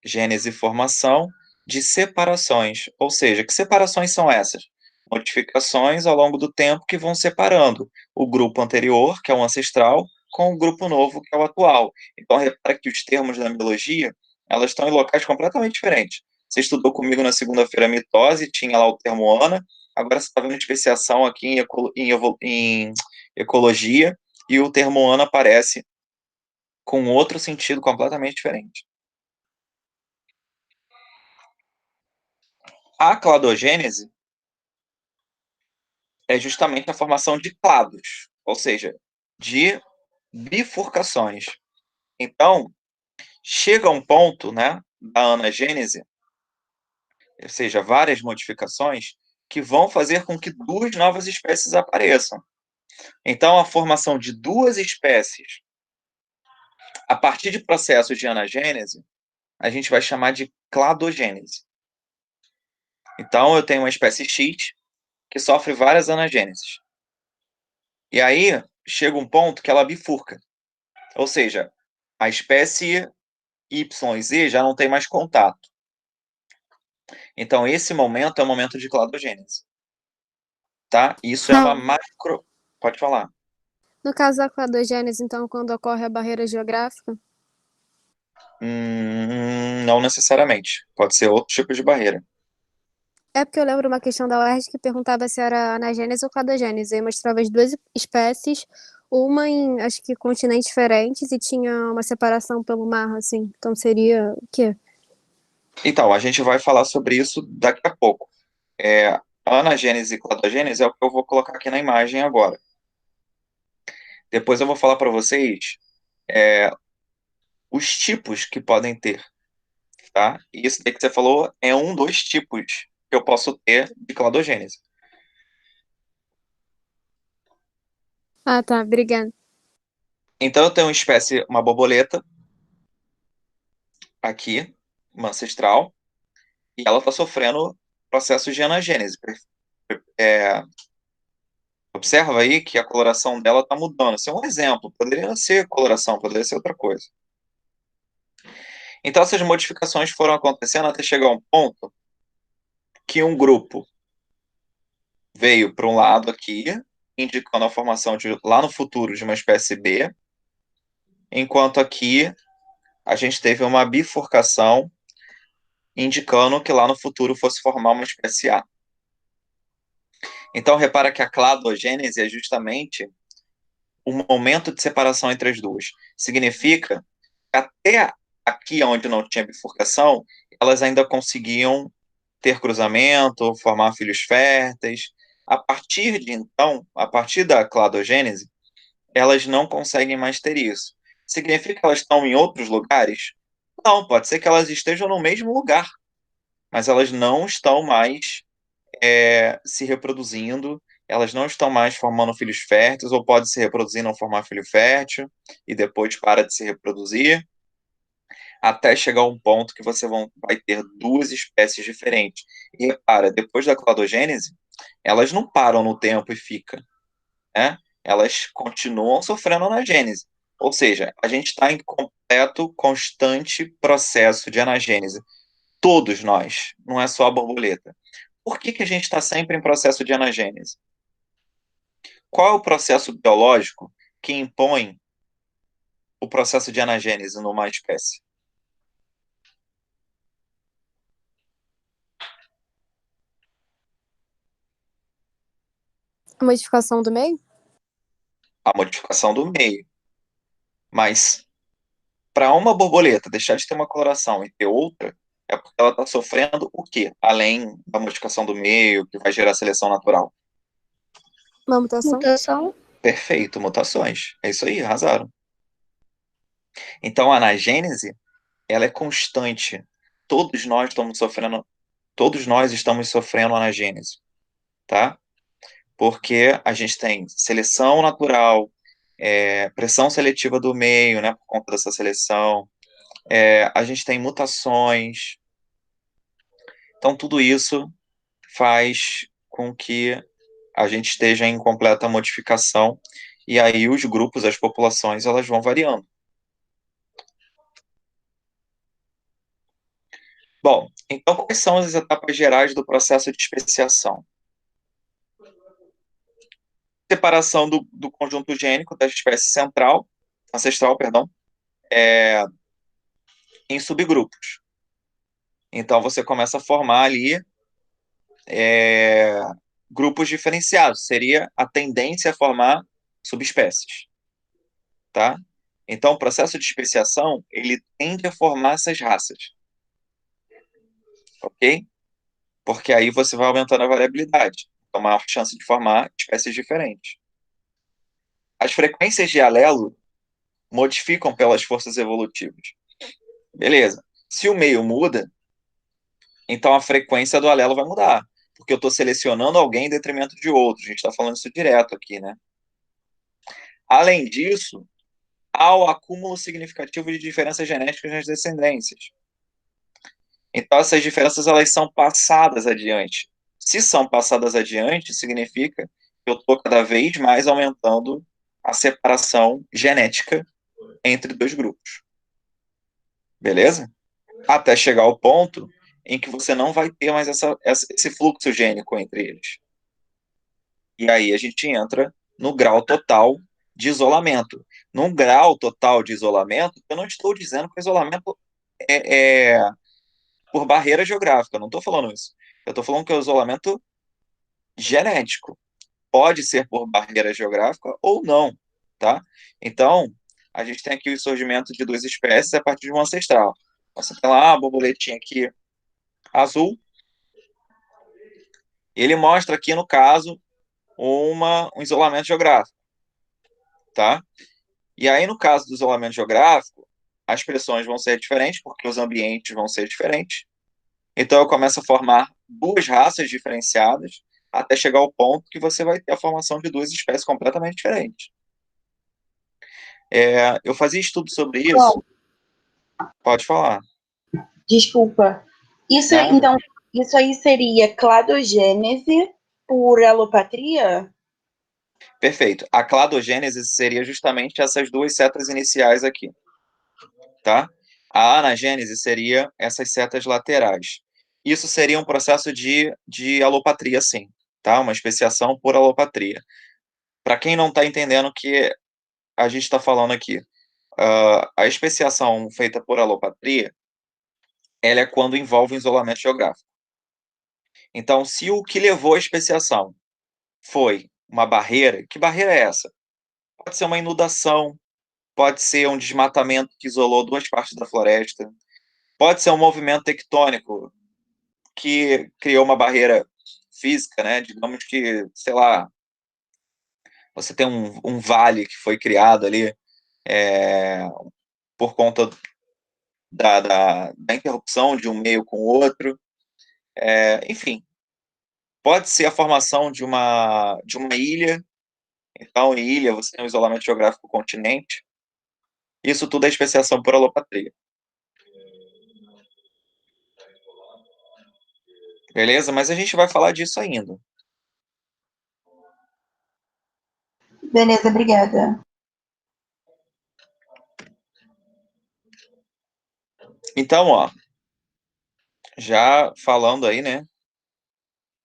Gênese e formação de separações. Ou seja, que separações são essas? Modificações ao longo do tempo que vão separando o grupo anterior, que é o ancestral, com o grupo novo, que é o atual. Então, repara que os termos da biologia, elas estão em locais completamente diferentes. Você estudou comigo na segunda-feira mitose, tinha lá o termo ana, agora você está vendo especiação aqui em ecologia, e o termo ana aparece com outro sentido completamente diferente. A cladogênese é justamente a formação de clados, ou seja, de bifurcações. Então, chega um ponto, né, da anagênese, ou seja, várias modificações, que vão fazer com que duas novas espécies apareçam. Então, a formação de duas espécies a partir de processos de anagênese, a gente vai chamar de cladogênese. Então, eu tenho uma espécie X que sofre várias anagêneses. E aí, chega um ponto que ela bifurca. Ou seja, a espécie Y e Z já não tem mais contato. Então, esse momento é o momento de cladogênese. Tá? Isso é uma macro... Pode falar. No caso da cladogênese, então, quando ocorre a barreira geográfica? Não necessariamente. Pode ser outro tipo de barreira. É porque eu lembro uma questão da UERJ que perguntava se era anagênese ou cladogênese. Aí mostrava as duas espécies, uma em, acho que, continentes diferentes e tinha uma separação pelo mar, assim. Então seria o quê? Então, a gente vai falar sobre isso daqui a pouco. Anagênese e cladogênese é o que eu vou colocar aqui na imagem agora. Depois eu vou falar para vocês os tipos que podem ter, tá? E isso daí que você falou é um dos tipos que eu posso ter de cladogênese. Ah, tá. Obrigada. Então, eu tenho uma espécie, uma borboleta, aqui, uma ancestral, e ela está sofrendo processos de anagênese. Observa aí que a coloração dela está mudando. Isso é um exemplo. Poderia não ser coloração, poderia ser outra coisa. Então, essas modificações foram acontecendo até chegar a um ponto que um grupo veio para um lado aqui, indicando a formação de, lá no futuro de uma espécie B, enquanto aqui a gente teve uma bifurcação indicando que lá no futuro fosse formar uma espécie A. Então, repara que a cladogênese é justamente o momento de separação entre as duas. Significa que até aqui onde não tinha bifurcação, elas ainda conseguiam ter cruzamento, formar filhos férteis. A partir de então, a partir da cladogênese, elas não conseguem mais ter isso. Significa que elas estão em outros lugares? Não, pode ser que elas estejam no mesmo lugar, mas elas não estão mais se reproduzindo, elas não estão mais formando filhos férteis, ou pode se reproduzir e não formar filho fértil, e depois para de se reproduzir, até chegar a um ponto que você vai ter duas espécies diferentes. E repara, depois da cladogênese, elas não param no tempo e ficam, né? Elas continuam sofrendo anagênese. Ou seja, a gente está em completo, constante processo de anagênese. Todos nós, não é só a borboleta. Por que a gente está sempre em processo de anagênese? Qual é o processo biológico que impõe o processo de anagênese numa espécie? A modificação do meio? A modificação do meio. Mas para uma borboleta deixar de ter uma coloração e ter outra, é porque ela está sofrendo o quê? Além da modificação do meio, que vai gerar seleção natural. Uma mutação? Mutação. Perfeito, mutações. É isso aí, arrasaram. Então, a anagênese, ela é constante. Todos nós estamos sofrendo anagênese, tá? Porque a gente tem seleção natural, pressão seletiva do meio, né, por conta dessa seleção, a gente tem mutações. Então, tudo isso faz com que a gente esteja em completa modificação, e aí os grupos, as populações, elas vão variando. Bom, então quais são as etapas gerais do processo de especiação? Separação do conjunto gênico da espécie ancestral, perdão, em subgrupos. Então você começa a formar ali grupos diferenciados. Seria a tendência a formar subespécies, tá? Então o processo de especiação ele tende a formar essas raças, ok? Porque aí você vai aumentando a variabilidade, então maior chance de formar espécies diferentes. As frequências de alelo modificam pelas forças evolutivas. Beleza. Se o meio muda, então a frequência do alelo vai mudar, porque eu estou selecionando alguém em detrimento de outro. A gente está falando isso direto aqui, né? Além disso, há o acúmulo significativo de diferenças genéticas nas descendências. Então, essas diferenças elas são passadas adiante. Se são passadas adiante, significa que eu estou cada vez mais aumentando a separação genética entre dois grupos. Beleza? Até chegar ao ponto em que você não vai ter mais esse fluxo gênico entre eles. E aí a gente entra no grau total de isolamento. Num grau total de isolamento, eu não estou dizendo que o isolamento é por barreira geográfica, eu não estou falando isso. Eu estou falando que é o isolamento genético. Pode ser por barreira geográfica ou não, tá? Então, a gente tem aqui o surgimento de duas espécies a partir de um ancestral. Você tem lá a borboletinha aqui azul. Ele mostra aqui, no caso, um isolamento geográfico, tá? E aí, no caso do isolamento geográfico, as pressões vão ser diferentes, porque os ambientes vão ser diferentes. Então, eu começo a formar duas raças diferenciadas, até chegar ao ponto que você vai ter a formação de duas espécies completamente diferentes. Eu fazia estudo sobre isso. Bom, Pode falar. desculpa. Isso, Nada. então, isso aí seria cladogênese por alopatria? Perfeito. A cladogênese seria justamente essas duas setas iniciais aqui, tá? A anagênese seria essas setas laterais. Isso seria um processo de alopatria, sim, tá? Uma especiação por alopatria. Para quem não está entendendo o que a gente está falando aqui, a especiação feita por alopatria, ela é quando envolve um isolamento geográfico. Então, se o que levou à especiação foi uma barreira, que barreira é essa? Pode ser uma inundação, pode ser um desmatamento que isolou duas partes da floresta, pode ser um movimento tectônico que criou uma barreira física, né? Digamos que, sei lá, você tem um vale que foi criado ali por conta da interrupção de um meio com o outro. Enfim, pode ser a formação de uma ilha. Então, ilha, você tem um isolamento geográfico do continente. Isso tudo é especiação por alopatria. Beleza? Mas a gente vai falar disso ainda. Beleza, obrigada. Então, ó, já falando aí, né,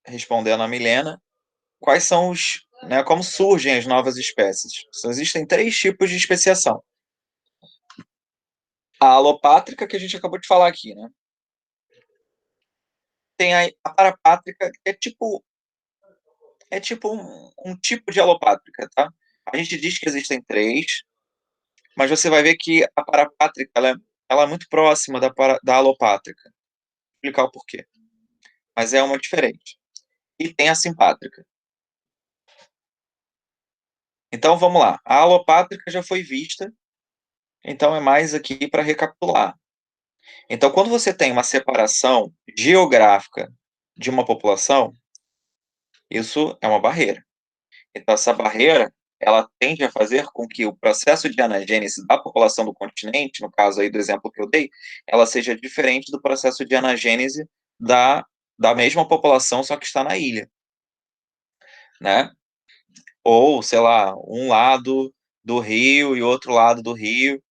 respondendo a Milena, quais são né, como surgem as novas espécies? Existem três tipos de especiação. A alopátrica, que a gente acabou de falar aqui, né? Tem a parapátrica, que é tipo um tipo de alopátrica, tá? A gente diz que existem três, mas você vai ver que a parapátrica, ela é muito próxima da alopátrica. Vou explicar o porquê. Mas é uma diferente. E tem a simpátrica. Então, vamos lá. A alopátrica já foi vista, então é mais aqui para recapitular. Então, quando você tem uma separação geográfica de uma população, isso é uma barreira. Então, essa barreira, ela tende a fazer com que o processo de anagênese da população do continente, no caso aí do exemplo que eu dei, ela seja diferente do processo de anagênese da mesma população, só que está na ilha, né? Ou, sei lá, um lado do rio e outro lado do rio,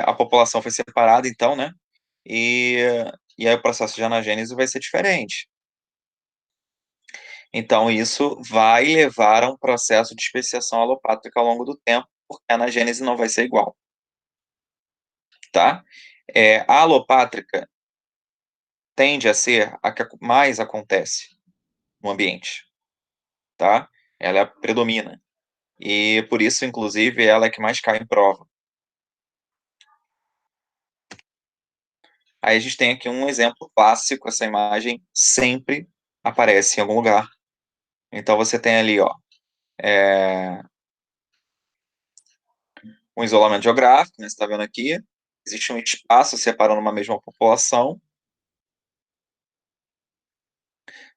a população foi separada, então, né? E, e aí o processo de anagênese vai ser diferente. Então, isso vai levar a um processo de especiação alopátrica ao longo do tempo, porque a anagênese não vai ser igual. Tá? A alopátrica tende a ser a que mais acontece no ambiente. Tá? Ela predomina. E por isso, inclusive, ela é que mais cai em prova. Aí a gente tem aqui um exemplo clássico, essa imagem sempre aparece em algum lugar. Então você tem ali, ó, um isolamento geográfico, né, você está vendo aqui, existe um espaço separando uma mesma população,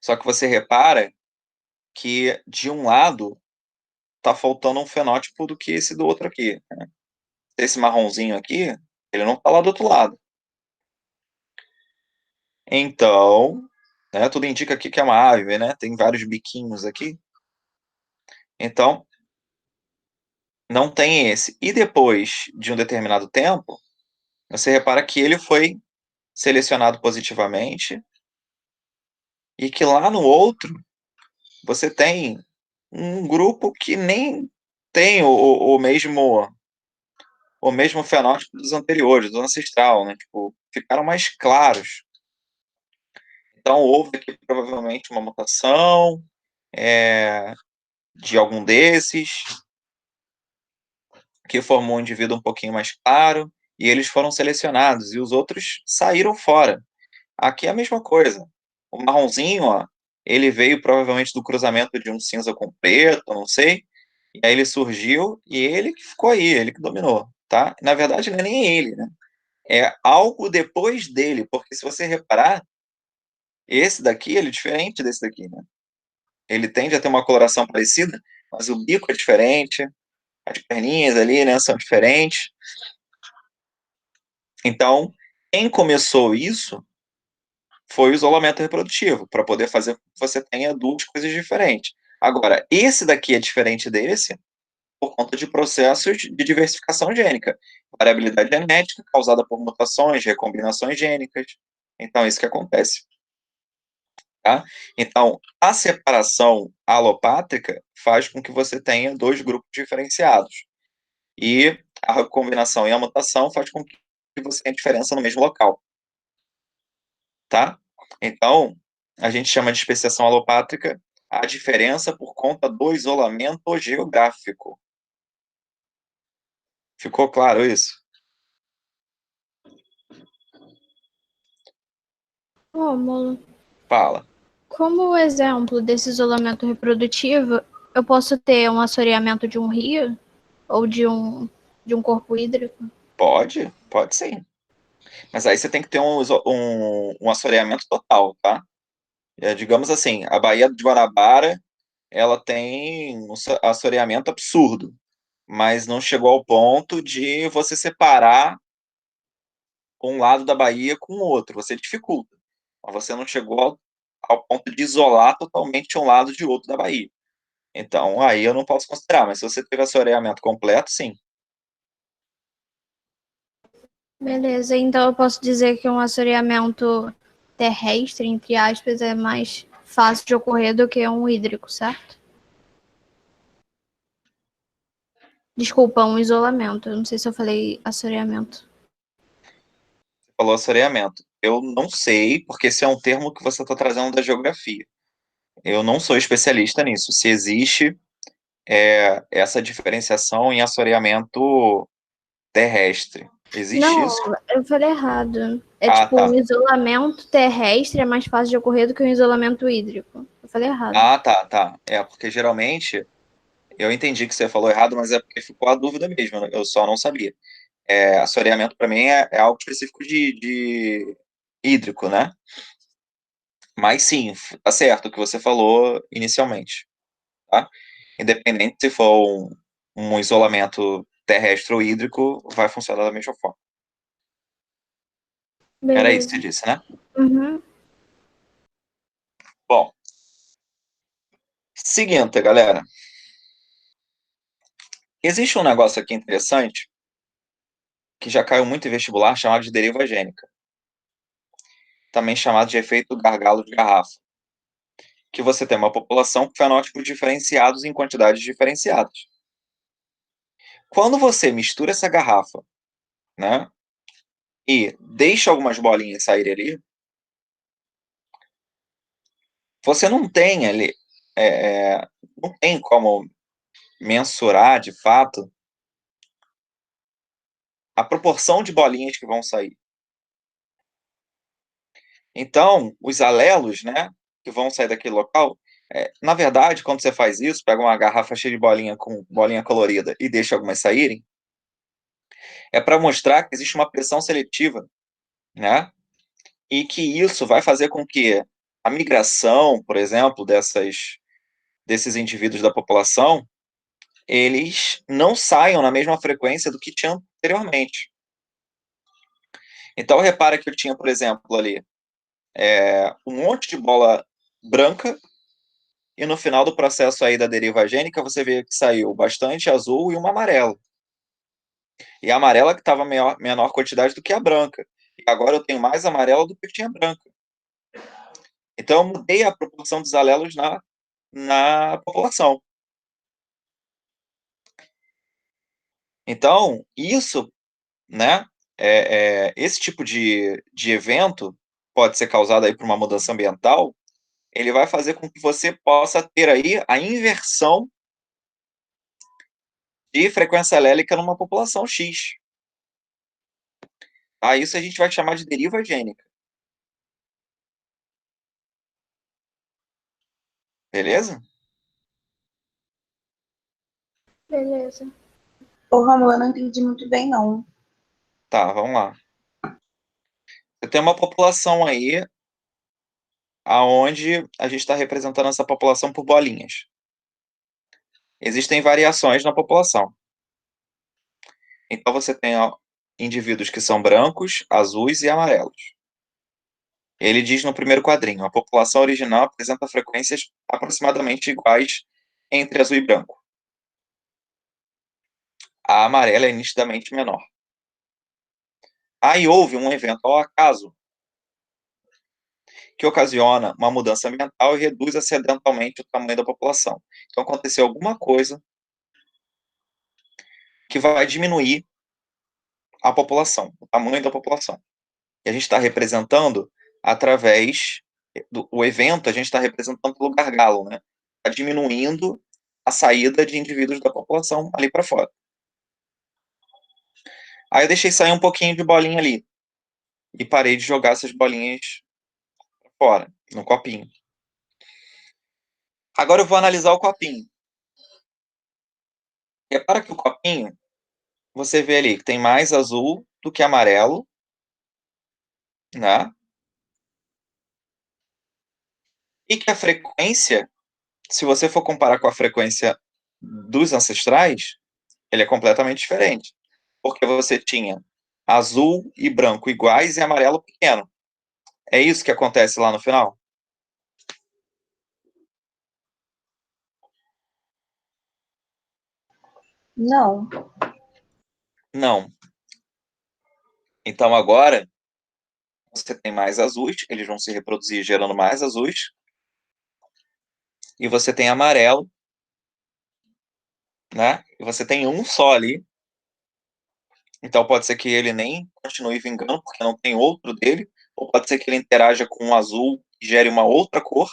só que você repara que de um lado tá faltando um fenótipo do que esse do outro aqui, né? Esse marronzinho aqui, ele não tá lá do outro lado. Então, né, tudo indica aqui que é uma ave, né? Tem vários biquinhos aqui. Então, não tem esse. E depois de um determinado tempo, você repara que ele foi selecionado positivamente e que lá no outro você tem um grupo que nem tem o mesmo fenótipo dos anteriores, do ancestral, né? Tipo, ficaram mais claros. Então, houve aqui provavelmente uma mutação de algum desses, que formou um indivíduo um pouquinho mais claro, e eles foram selecionados, e os outros saíram fora. Aqui é a mesma coisa. O marronzinho, ó, ele veio provavelmente do cruzamento de um cinza com preto, não sei, e aí ele surgiu, e ele que ficou aí, ele que dominou, tá? Na verdade, não é nem ele, né? É algo depois dele, porque se você reparar, esse daqui, ele é diferente desse daqui, né? Ele tende a ter uma coloração parecida, mas o bico é diferente, as perninhas ali, né, são diferentes. Então, quem começou isso foi o isolamento reprodutivo, para poder fazer com que você tenha duas coisas diferentes. Agora, esse daqui é diferente desse por conta de processos de diversificação gênica, variabilidade genética causada por mutações, recombinações gênicas. Então, é isso que acontece. Tá? Então, a separação alopátrica faz com que você tenha dois grupos diferenciados. E a recombinação e a mutação faz com que você tenha diferença no mesmo local. Tá? Então, a gente chama de especiação alopátrica a diferença por conta do isolamento geográfico. Ficou claro isso? Rômulo, Fala. como exemplo desse isolamento reprodutivo, eu posso ter um assoreamento de um rio ou de um corpo hídrico? Pode sim. Mas aí você tem que ter um assoreamento total, tá? Digamos assim, a Baía de Guanabara, ela tem um assoreamento absurdo, mas não chegou ao ponto de você separar um lado da Bahia com o outro. Você dificulta. Mas você não chegou ao ponto de isolar totalmente um lado de outro da Bahia. Então, aí eu não posso considerar, mas se você teve assoreamento completo, sim. Beleza, então eu posso dizer que um assoreamento terrestre, entre aspas, é mais fácil de ocorrer do que um hídrico, certo? Desculpa, um isolamento. Eu não sei se eu falei assoreamento. Você falou assoreamento. Eu não sei, porque esse é um termo que você está trazendo da geografia. Eu não sou especialista nisso. Se existe essa diferenciação em assoreamento terrestre. Existe Não, isso? eu falei errado. É Ah, tipo, tá. um isolamento terrestre é mais fácil de ocorrer do que um isolamento hídrico. Eu falei errado. Ah, tá, tá. Porque geralmente eu entendi que você falou errado, mas é porque ficou a dúvida mesmo. Eu só não sabia. Assoreamento para mim é algo específico de hídrico, né? Mas sim, tá certo o que você falou inicialmente, tá? Independente se for um isolamento terrestre ou hídrico, vai funcionar da mesma forma. Era isso que você Beleza. disse, né? Uhum. Bom, seguinte, galera. Existe um negócio aqui interessante que já caiu muito em vestibular, chamado de deriva gênica, também chamado de efeito gargalo de garrafa, que você tem uma população com fenótipos diferenciados em quantidades diferenciadas. Quando você mistura essa garrafa, né, e deixa algumas bolinhas saírem ali, você não tem ali, não tem como mensurar de fato a proporção de bolinhas que vão sair. Então, os alelos, né, que vão sair daquele local, na verdade, quando você faz isso, pega uma garrafa cheia de bolinha com bolinha colorida e deixa algumas saírem, é para mostrar que existe uma pressão seletiva, né, e que isso vai fazer com que a migração, por exemplo, desses indivíduos da população eles não saiam na mesma frequência do que tinham anteriormente. Então, repara que eu tinha, por exemplo, ali, um monte de bola branca, e no final do processo aí da deriva gênica, você vê que saiu bastante azul e uma amarela. E a amarela que estava menor quantidade do que a branca. E agora eu tenho mais amarela do que eu tinha branca. Então, eu mudei a proporção dos alelos na população. Então, isso, né, esse tipo de evento pode ser causado aí por uma mudança ambiental, ele vai fazer com que você possa ter aí a inversão de frequência alélica numa população X. Tá? Isso a gente vai chamar de deriva gênica. Beleza? Beleza. Ô, Romulo, eu não entendi muito bem, não. Tá, vamos lá. Você tem uma população aí aonde a gente está representando essa população por bolinhas. Existem variações na população. Então você tem indivíduos que são brancos, azuis e amarelos. Ele diz no primeiro quadrinho: a população original apresenta frequências aproximadamente iguais entre azul e branco. A amarela é nitidamente menor. Aí houve um evento ao acaso que ocasiona uma mudança ambiental e reduz acidentalmente o tamanho da população. Então aconteceu alguma coisa que vai diminuir a população, o tamanho da população. E a gente está representando através do evento, a gente está representando pelo gargalo, né? Está diminuindo a saída de indivíduos da população ali para fora. Aí eu deixei sair um pouquinho de bolinha ali e parei de jogar essas bolinhas fora, no copinho. Agora eu vou analisar o copinho. Repara que o copinho, você vê ali que tem mais azul do que amarelo, né? E que a frequência, se você for comparar com a frequência dos ancestrais, ele é completamente diferente. Porque você tinha azul e branco iguais e amarelo pequeno. É isso que acontece lá no final? Não. Não. Então agora você tem mais azuis, eles vão se reproduzir gerando mais azuis. E você tem amarelo, né? E você tem um só ali. Então pode ser que ele nem continue vingando, porque não tem outro dele. Ou pode ser que ele interaja com um azul e gere uma outra cor.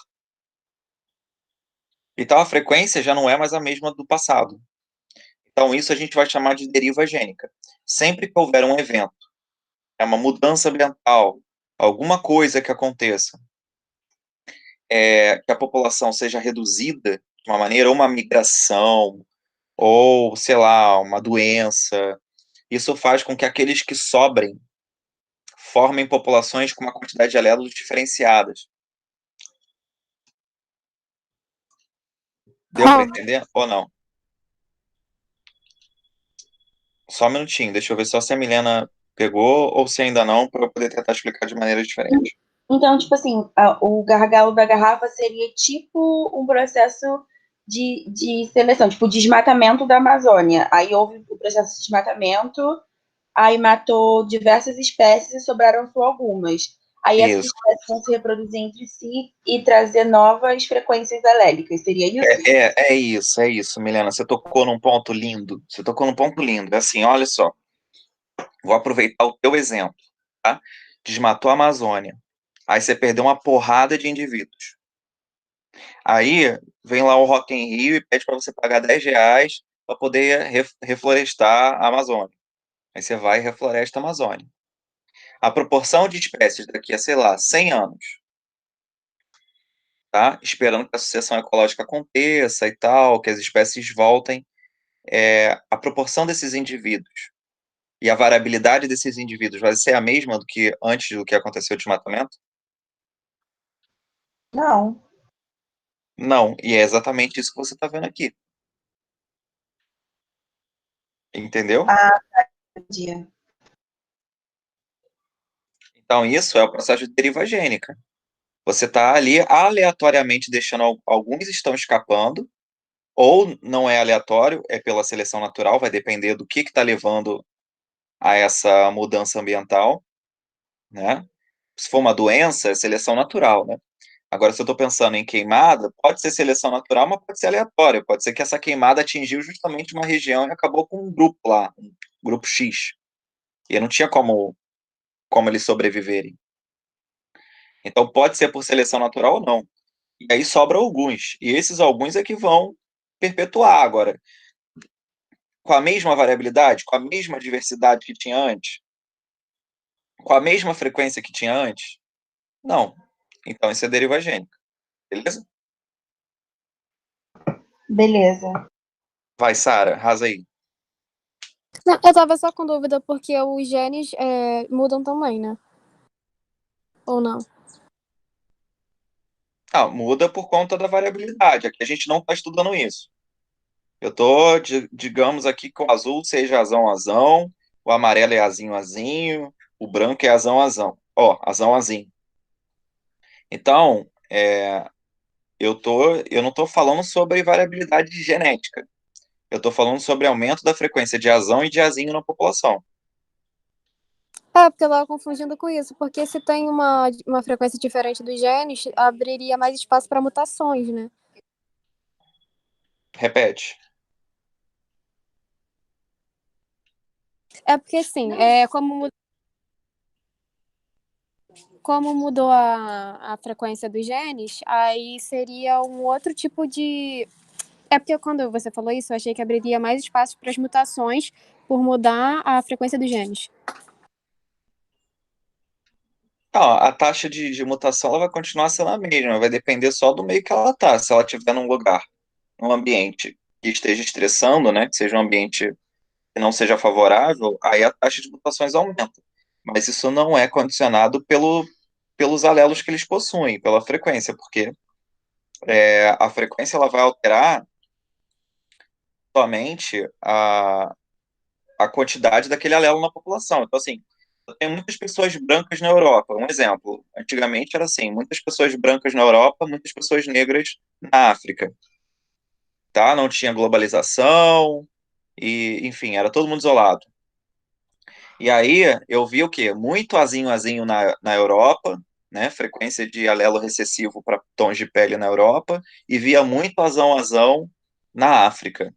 Então a frequência já não é mais a mesma do passado. Então isso a gente vai chamar de deriva gênica. Sempre que houver um evento, uma mudança ambiental, alguma coisa que aconteça, que a população seja reduzida de uma maneira, ou uma migração, ou, sei lá, uma doença, isso faz com que aqueles que sobrem formem populações com uma quantidade de alélos diferenciadas. Deu para entender ou não? Só um minutinho, deixa eu ver só se a Milena pegou ou se ainda não, para eu poder tentar explicar de maneira diferente. Então, tipo assim, o gargalo da garrafa seria tipo um processo de seleção, tipo desmatamento da Amazônia. Aí houve o processo de desmatamento, aí matou diversas espécies e sobraram só algumas. Aí essas Isso. espécies vão se reproduzir entre si e trazer novas frequências alélicas. Seria isso? É isso, Milena. Você tocou num ponto lindo. Você tocou num ponto lindo. É assim, olha só. Vou aproveitar o teu exemplo, tá? Desmatou a Amazônia. Aí você perdeu uma porrada de indivíduos. Aí vem lá o Rock in Rio e pede para você pagar R$ 10 para poder reflorestar a Amazônia. Aí você vai e refloresta a Amazônia. A proporção de espécies daqui a, sei lá, 100 anos, tá? Esperando que a sucessão ecológica aconteça e tal, que as espécies voltem, a proporção desses indivíduos e a variabilidade desses indivíduos vai ser a mesma do que antes do que aconteceu o desmatamento? Não. Não, e é exatamente isso que você está vendo aqui. Entendeu? Dia. Então, isso é o processo de deriva gênica. Você está ali aleatoriamente deixando alguns estão escapando, ou não é aleatório, é pela seleção natural, vai depender do que está levando a essa mudança ambiental, né? Se for uma doença, é seleção natural, né? Agora, se eu estou pensando em queimada, pode ser seleção natural, mas pode ser aleatório. Pode ser que essa queimada atingiu justamente uma região e acabou com um grupo lá, um grupo X. E não tinha como eles sobreviverem. Então, pode ser por seleção natural ou não. E aí sobra alguns. E esses alguns é que vão perpetuar agora. Com a mesma variabilidade, com a mesma diversidade que tinha antes, com a mesma frequência que tinha antes? Não. Então, isso é deriva gênica. Beleza? Beleza. Vai, Sara, arrasa aí. Não, eu tava só com dúvida porque os genes mudam também, né? Ou não? Ah, muda por conta da variabilidade. Aqui a gente não está estudando isso. Eu tô, digamos aqui que o azul seja azão azão, o amarelo é azinho azinho, o branco é azão azão. Ó, azão azinho. Então, eu não estou falando sobre variabilidade genética. Eu estou falando sobre aumento da frequência de azão e de azinho na população. Porque eu tava confundindo com isso, porque se tem uma frequência diferente dos genes, abriria mais espaço para mutações, né? Repete. É porque, assim, como mudou a frequência dos genes, aí seria um outro tipo de. É porque quando você falou isso, eu achei que abriria mais espaço para as mutações por mudar a frequência dos genes. Ah, a taxa de mutação ela vai continuar sendo a mesma, vai depender só do meio que ela está. Se ela estiver num lugar, num ambiente que esteja estressando, né, que seja um ambiente que não seja favorável, aí a taxa de mutações aumenta. Mas isso não é condicionado pelos alelos que eles possuem, pela frequência, porque a frequência ela vai alterar somente a quantidade daquele alelo na população. Então, assim, tem muitas pessoas brancas na Europa. Um exemplo, antigamente era assim, muitas pessoas brancas na Europa, muitas pessoas negras na África, tá? Não tinha globalização e, enfim, era todo mundo isolado. E aí eu vi o quê? Muito azinho azinho na Europa, né? Frequência de alelo recessivo para tons de pele na Europa, e via muito azão azão na África.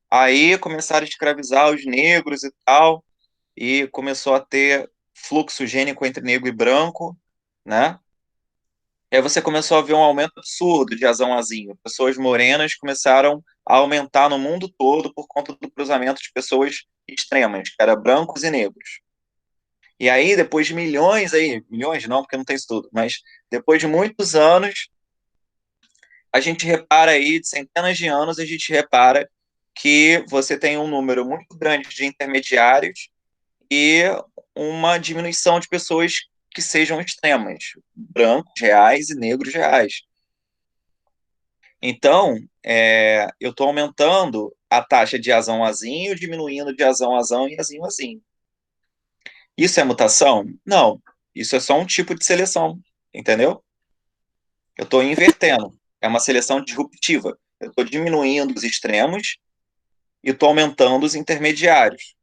Aí começaram a escravizar os negros e tal, e começou a ter fluxo gênico entre negro e branco, né? E aí você começou a ver um aumento absurdo de azão azinho. Pessoas morenas começaram a aumentar no mundo todo por conta do cruzamento de pessoas extremas, que eram brancos e negros. E aí, depois de milhões não, porque não tem estudo, mas depois de muitos anos, a gente repara aí, de centenas de anos, a gente repara que você tem um número muito grande de intermediários e uma diminuição de pessoas que sejam extremas, brancos reais e negros reais. Então, eu estou aumentando a taxa de azão azinho, diminuindo de azão azão e azinho azinho. Isso é mutação? Não. Isso é só um tipo de seleção, entendeu? Eu estou invertendo. É uma seleção disruptiva. Eu estou diminuindo os extremos e estou aumentando os intermediários.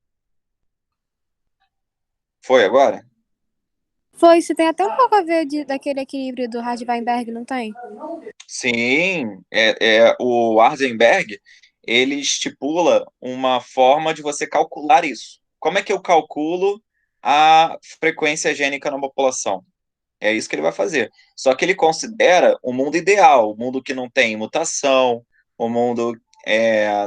Foi agora? Foi, isso tem até um pouco a ver daquele equilíbrio do Hardy-Weinberg, não tem? Sim, o Arzenberg, ele estipula uma forma de você calcular isso. Como é que eu calculo a frequência gênica na população? É isso que ele vai fazer. Só que ele considera o mundo ideal, o mundo que não tem mutação, o mundo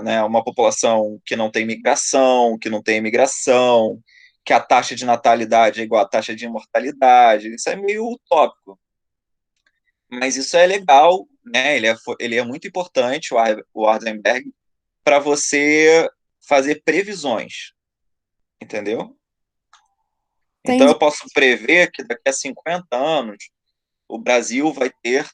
né, uma população que não tem migração, que não tem imigração, que a taxa de natalidade é igual à taxa de imortalidade. Isso é meio utópico. Mas isso é legal, né? Ele é muito importante, o Ardenberg, para você fazer previsões, entendeu? Então Entendi. eu posso prever que daqui a 50 anos o Brasil vai ter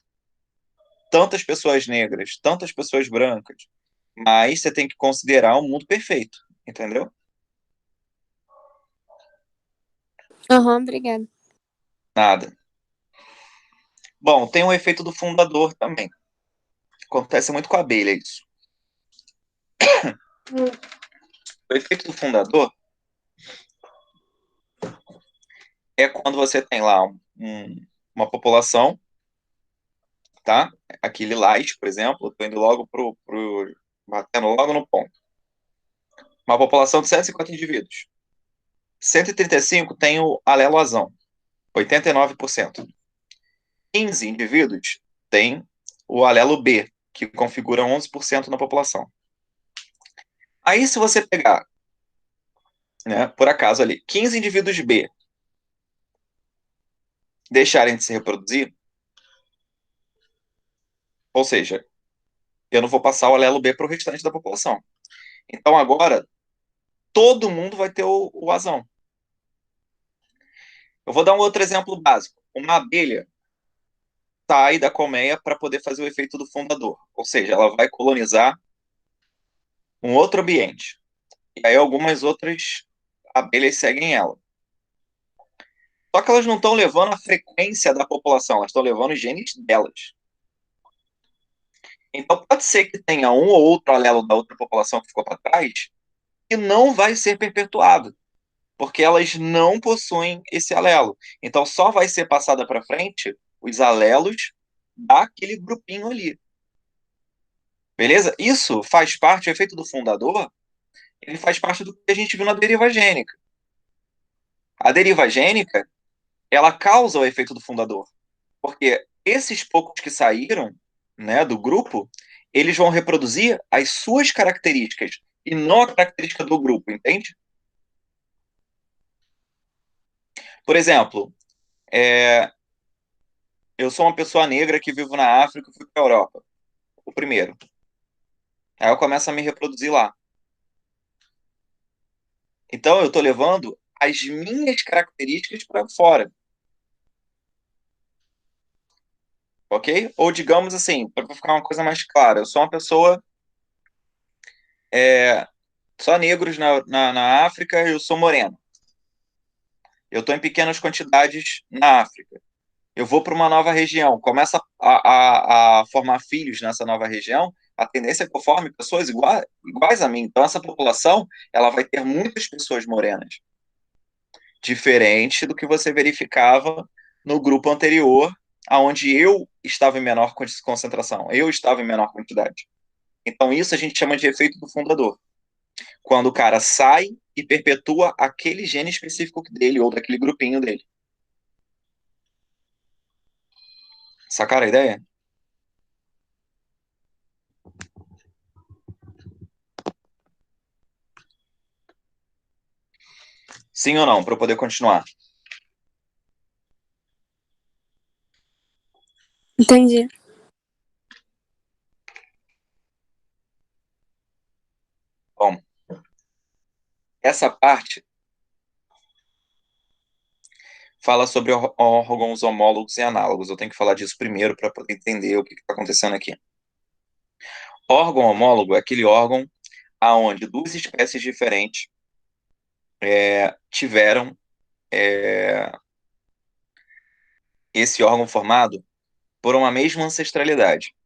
tantas pessoas negras, tantas pessoas brancas, mas você tem que considerar um mundo perfeito. Entendeu? Aham, obrigada. Nada. Bom, tem o efeito do fundador também. Acontece muito com a abelha isso. O efeito do fundador é quando você tem lá uma população, tá? Aqui lilás, por exemplo, estou indo logo batendo logo no ponto. Uma população de 150 indivíduos. 135 tem o alelo azão, 89%. 15 indivíduos tem o alelo B, que configura 11% na população. Aí, se você pegar, né, por acaso ali, 15 indivíduos B deixarem de se reproduzir, ou seja, eu não vou passar o alelo B para o restante da população. Então, agora, todo mundo vai ter o azão. Eu vou dar um outro exemplo básico. Uma abelha sai da colmeia para poder fazer o efeito do fundador, ou seja, ela vai colonizar um outro ambiente. E aí algumas outras abelhas seguem ela. Só que elas não estão levando a frequência da população, elas estão levando os genes delas. Então pode ser que tenha um ou outro alelo da outra população que ficou para trás que não vai ser perpetuado, porque elas não possuem esse alelo. Então só vai ser passada para frente os alelos daquele grupinho ali. Beleza? Isso faz parte, o efeito do fundador, ele faz parte do que a gente viu na deriva gênica. A deriva gênica, ela causa o efeito do fundador, porque esses poucos que saíram, né, do grupo, eles vão reproduzir as suas características e não a característica do grupo, entende? Por exemplo, eu sou uma pessoa negra que vivo na África e fui para a Europa, o primeiro. Aí eu começo a me reproduzir lá. Então eu estou levando as minhas características para fora. Ok? Ou digamos assim, para ficar uma coisa mais clara, eu sou uma pessoa só negros na África e eu sou moreno. Eu estou em pequenas quantidades na África. Eu vou para uma nova região, começa a formar filhos nessa nova região, a tendência é que eu forme pessoas iguais a mim. Então, essa população ela vai ter muitas pessoas morenas, diferente do que você verificava no grupo anterior, aonde eu estava em menor concentração, eu estava em menor quantidade. Então, isso a gente chama de efeito do fundador. Quando o cara sai e perpetua aquele gene específico dele ou daquele grupinho dele. Sacaram a ideia? Sim ou não, para eu poder continuar? Entendi. Bom, essa parte fala sobre órgãos homólogos e análogos. Eu tenho que falar disso primeiro para poder entender o que está acontecendo aqui. Órgão homólogo é aquele órgão aonde duas espécies diferentes tiveram esse órgão formado por uma mesma ancestralidade.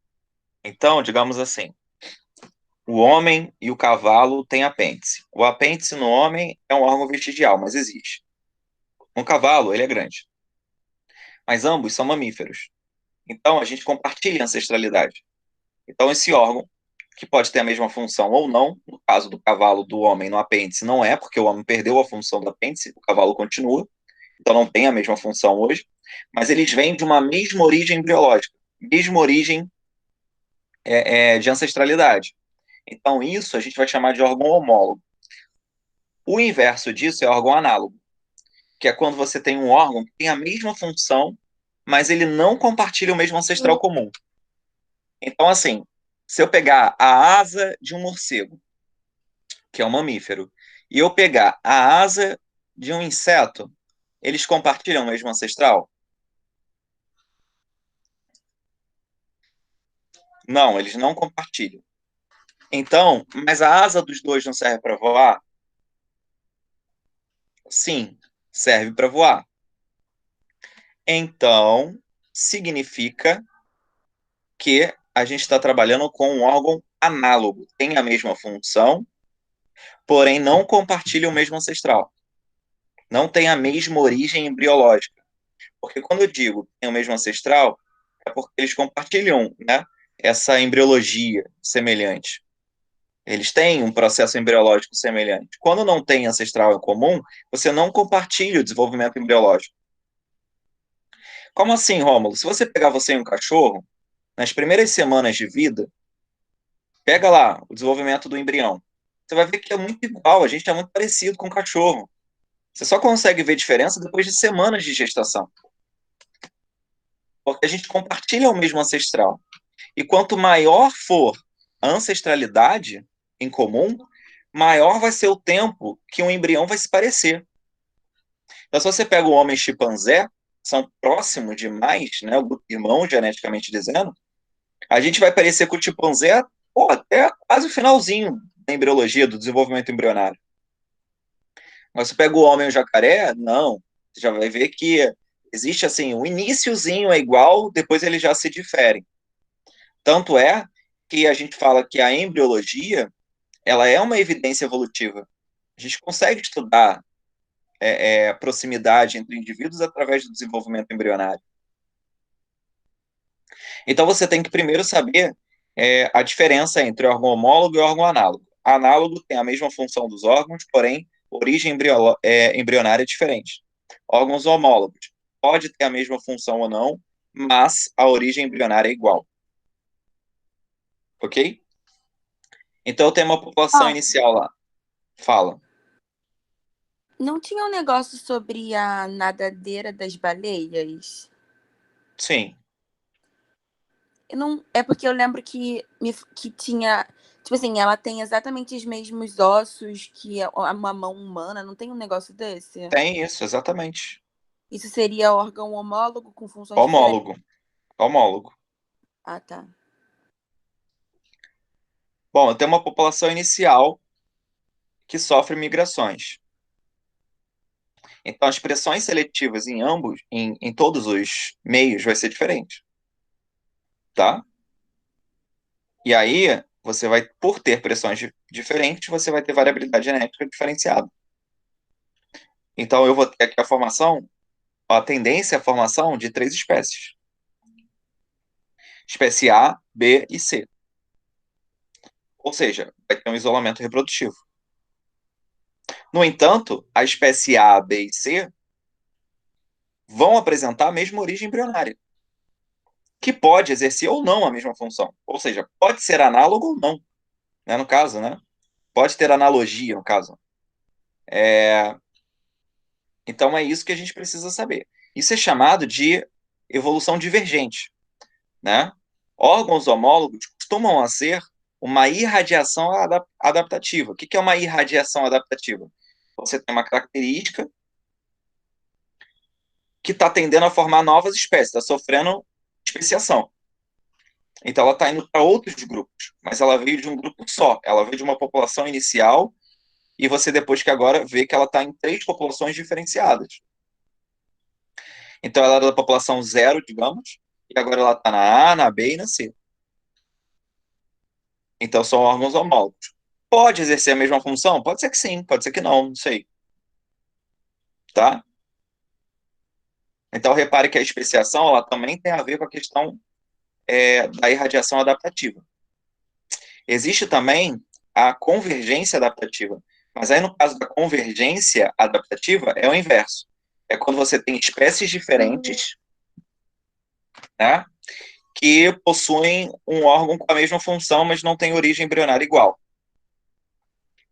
Então, digamos assim, o homem e o cavalo têm apêndice. O apêndice no homem é um órgão vestigial, mas existe. No cavalo, ele é grande. Mas ambos são mamíferos. Então, a gente compartilha ancestralidade. Então, esse órgão, que pode ter a mesma função ou não, no caso do cavalo, do homem no apêndice, não é, porque o homem perdeu a função do apêndice, o cavalo continua, então não tem a mesma função hoje, mas eles vêm de uma mesma origem biológica, mesma origem de ancestralidade. Então, isso a gente vai chamar de órgão homólogo. O inverso disso é órgão análogo, que é quando você tem um órgão que tem a mesma função, mas ele não compartilha o mesmo ancestral comum. Então, assim, se eu pegar a asa de um morcego, que é um mamífero, e eu pegar a asa de um inseto, eles compartilham o mesmo ancestral? Não, eles não compartilham. Então, mas a asa dos dois não serve para voar? Sim, serve para voar. Então, significa que a gente está trabalhando com um órgão análogo, tem a mesma função, porém não compartilha o mesmo ancestral, não tem a mesma origem embriológica. Porque quando eu digo que tem o mesmo ancestral, é porque eles compartilham, né, essa embriologia semelhante. Eles têm um processo embriológico semelhante. Quando não tem ancestral em comum, você não compartilha o desenvolvimento embriológico. Como assim, Rômulo? Se você pegar você e um cachorro, nas primeiras semanas de vida, pega lá o desenvolvimento do embrião. Você vai ver que é muito igual, a gente é muito parecido com o cachorro. Você só consegue ver diferença depois de semanas de gestação. Porque a gente compartilha o mesmo ancestral. E quanto maior for a ancestralidade em comum, maior vai ser o tempo que um embrião vai se parecer. Então, se você pega o homem chimpanzé, são próximos demais, né, o grupo irmão, geneticamente dizendo, a gente vai parecer com o chimpanzé até quase o finalzinho da embriologia, do desenvolvimento embrionário. Mas se pega o homem e o jacaré, não. Você já vai ver que existe assim, o iniciozinho é igual, depois eles já se diferem. Tanto é que a gente fala que a embriologia, ela é uma evidência evolutiva. A gente consegue estudar proximidade entre indivíduos através do desenvolvimento embrionário. Então você tem que primeiro saber a diferença entre órgão homólogo e órgão análogo. Análogo tem a mesma função dos órgãos, porém, origem embrionária é diferente. Órgãos homólogos pode ter a mesma função ou não, mas a origem embrionária é igual. Ok? Então tem uma população inicial lá. Fala. Não tinha um negócio sobre a nadadeira das baleias? Sim. Eu não, é porque eu lembro que tinha. Tipo assim, ela tem exatamente os mesmos ossos que uma mão humana. Não tem um negócio desse? Tem isso, exatamente. Isso seria órgão homólogo com funções diferentes? Homólogo. Homólogo. Ah, tá. Bom, tem uma população inicial que sofre migrações. Então, as pressões seletivas em ambos, em todos os meios, vai ser diferente. Tá? E aí, você vai, por ter pressões diferentes, você vai ter variabilidade genética diferenciada. Então, eu vou ter aqui a tendência à formação de 3 espécies. Espécie A, B e C. Ou seja, vai ter um isolamento reprodutivo. No entanto, a espécie A, B e C vão apresentar a mesma origem embrionária, que pode exercer ou não a mesma função. Ou seja, pode ser análogo ou não, né, no caso, né? Pode ter analogia, no caso. Então, é isso que a gente precisa saber. Isso é chamado de evolução divergente, né? Órgãos homólogos costumam ser uma irradiação adaptativa. O que é uma irradiação adaptativa? Você tem uma característica que está tendendo a formar novas espécies, está sofrendo especiação. Então, ela está indo para outros grupos, mas ela veio de um grupo só. Ela veio de uma população inicial e você, depois que agora, vê que ela está em 3 populações diferenciadas. Então, ela era da população 0, digamos, e agora ela está na A, na B e na C. Então, são órgãos homólogos. Pode exercer a mesma função? Pode ser que sim, pode ser que não sei. Tá? Então, repare que a especiação ela também tem a ver com a questão da irradiação adaptativa. Existe também a convergência adaptativa. Mas aí, no caso da convergência adaptativa, é o inverso. É quando você tem espécies diferentes, né, que possuem um órgão com a mesma função, mas não tem origem embrionária igual.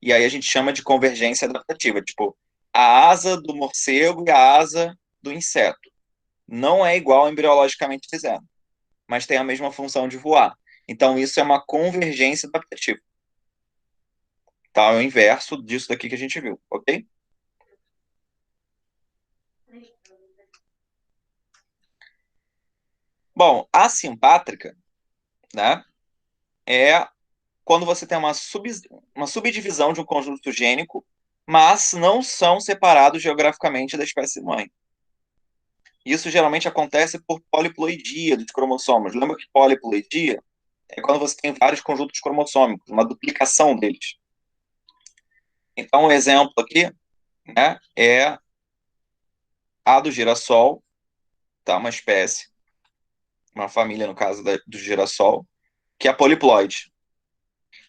E aí a gente chama de convergência adaptativa. Tipo, a asa do morcego e a asa do inseto não é igual embriologicamente dizendo, mas tem a mesma função de voar. Então, isso é uma convergência adaptativa. Tá? É o inverso disso daqui que a gente viu, ok? Bom, a simpátrica, né, é quando você tem uma subdivisão de um conjunto gênico mas não são separados geograficamente da espécie mãe. Isso geralmente acontece por poliploidia dos cromossomos. Lembra que poliploidia é quando você tem vários conjuntos cromossômicos, uma duplicação deles. Então, um exemplo aqui, né, é a do girassol, tá? Uma espécie, uma família, no caso do girassol, que é a poliploide.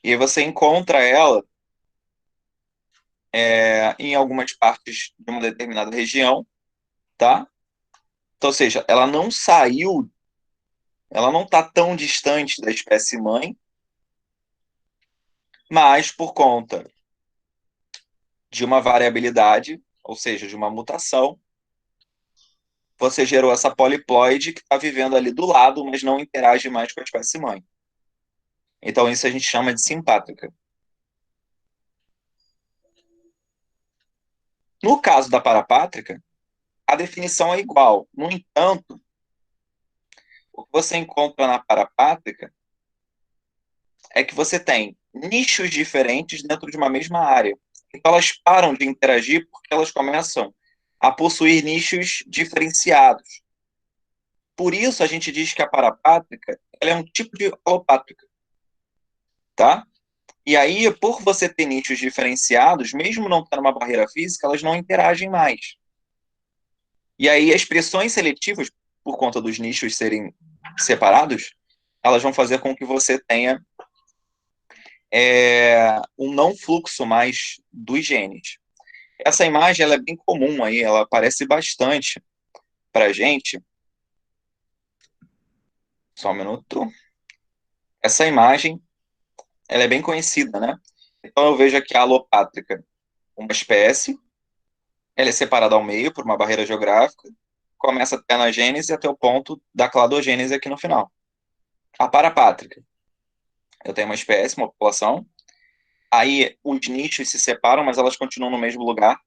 E aí você encontra ela em algumas partes de uma determinada região, tá? Então, ou seja, ela não saiu, ela não está tão distante da espécie mãe, mas por conta de uma variabilidade, ou seja, de uma mutação, você gerou essa poliploide que está vivendo ali do lado, mas não interage mais com a espécie mãe. Então, isso a gente chama de simpátrica. No caso da parapátrica, a definição é igual. No entanto, o que você encontra na parapátrica é que você tem nichos diferentes dentro de uma mesma área. Então, elas param de interagir porque elas começam a possuir nichos diferenciados. Por isso, a gente diz que a parapátrica ela é um tipo de alopátrica. Tá? E aí, por você ter nichos diferenciados, mesmo não tendo uma barreira física, elas não interagem mais. E aí, as pressões seletivas, por conta dos nichos serem separados, elas vão fazer com que você tenha um não fluxo mais dos genes. Essa imagem ela é bem comum aí, ela aparece bastante para a gente. Só um minuto. Essa imagem ela é bem conhecida, né? Então eu vejo aqui a alopátrica, uma espécie, ela é separada ao meio por uma barreira geográfica, começa até na gênese até o ponto da cladogênese aqui no final. A parapátrica, eu tenho uma espécie, uma população, aí os nichos se separam, mas elas continuam no mesmo lugar,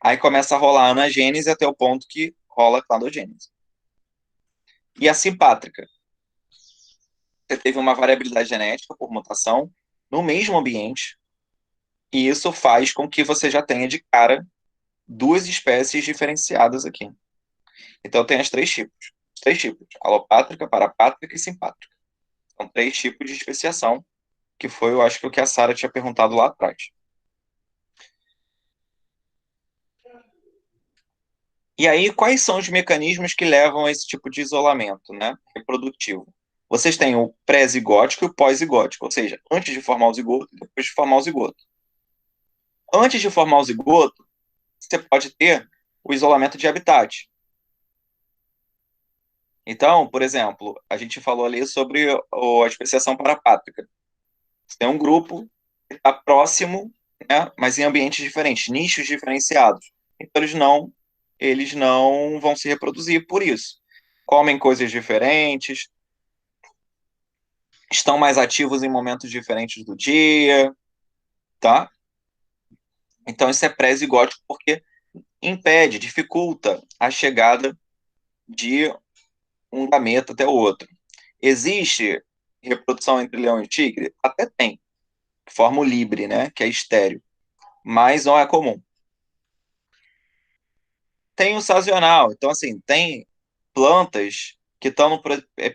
aí começa a rolar a anagênese até o ponto que rola a cladogênese. E a simpátrica, você teve uma variabilidade genética por mutação no mesmo ambiente, e isso faz com que você já tenha de cara duas espécies diferenciadas aqui. Então tem as três tipos. Três tipos: alopátrica, parapátrica e simpátrica. São três tipos de especiação, que foi, eu acho que o que a Sara tinha perguntado lá atrás. E aí, quais são os mecanismos que levam a esse tipo de isolamento, né, reprodutivo? Vocês têm o pré-zigótico e o pós-zigótico, ou seja, antes de formar o zigoto e depois de formar o zigoto. Antes de formar o zigoto, você pode ter o isolamento de habitat. Então, por exemplo, a gente falou ali sobre a especiação parapátrica. Você tem um grupo que está próximo, né, mas em ambientes diferentes, nichos diferenciados. Então, eles não vão se reproduzir por isso. Comem coisas diferentes, estão mais ativos em momentos diferentes do dia, tá? Então, isso é pré-zigótico porque impede, dificulta a chegada de um gameta até o outro. Existe reprodução entre leão e tigre? Até tem. Forma o libre, né? Que é estéreo. Mas não é comum. Tem o sazonal. Então, assim, tem plantas que estão no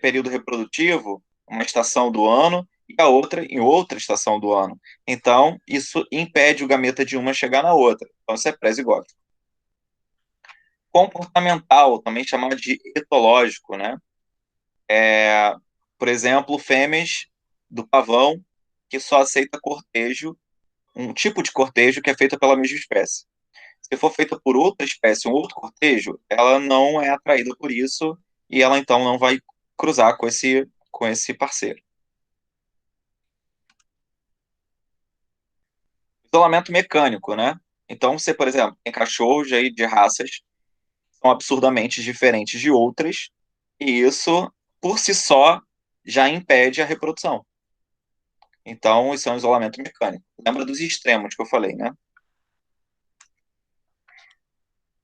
período reprodutivo, uma estação do ano, e a outra em outra estação do ano. Então, isso impede o gameta de uma chegar na outra. Então, isso é pré-zigótico. Comportamental, também chamado de etológico, né? Por exemplo, fêmeas do pavão que só aceita cortejo, um tipo de cortejo que é feito pela mesma espécie. Se for feita por outra espécie, um outro cortejo, ela não é atraída por isso e ela então não vai cruzar com esse parceiro. Isolamento mecânico, né? Então, você, por exemplo, tem cachorros aí de raças que são absurdamente diferentes de outras, e isso, por si só, já impede a reprodução. Então, isso é um isolamento mecânico. Lembra dos extremos que eu falei, né?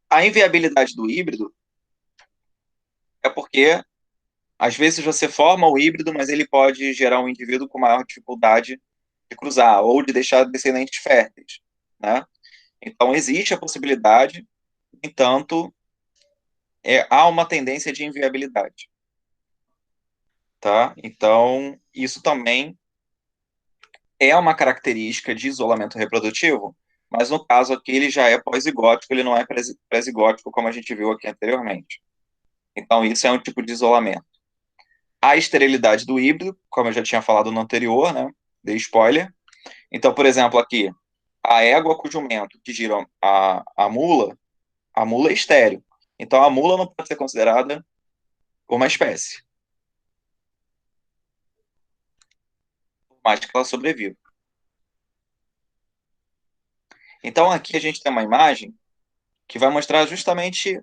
A inviabilidade do híbrido é porque, às vezes, você forma o híbrido, mas ele pode gerar um indivíduo com maior dificuldade de cruzar ou de deixar descendentes férteis, né? Então, existe a possibilidade, no entanto, há uma tendência de inviabilidade. Tá? Então, isso também é uma característica de isolamento reprodutivo, mas no caso aqui ele já é pós-zigótico, ele não é pré-zigótico, como a gente viu aqui anteriormente. Então, isso é um tipo de isolamento. A esterilidade do híbrido, como eu já tinha falado no anterior, né? Dei spoiler. Então, por exemplo, aqui, a égua com o jumento que giram a mula é estéril. Então, a mula não pode ser considerada uma espécie, por mais que ela sobreviva. Então, aqui a gente tem uma imagem que vai mostrar justamente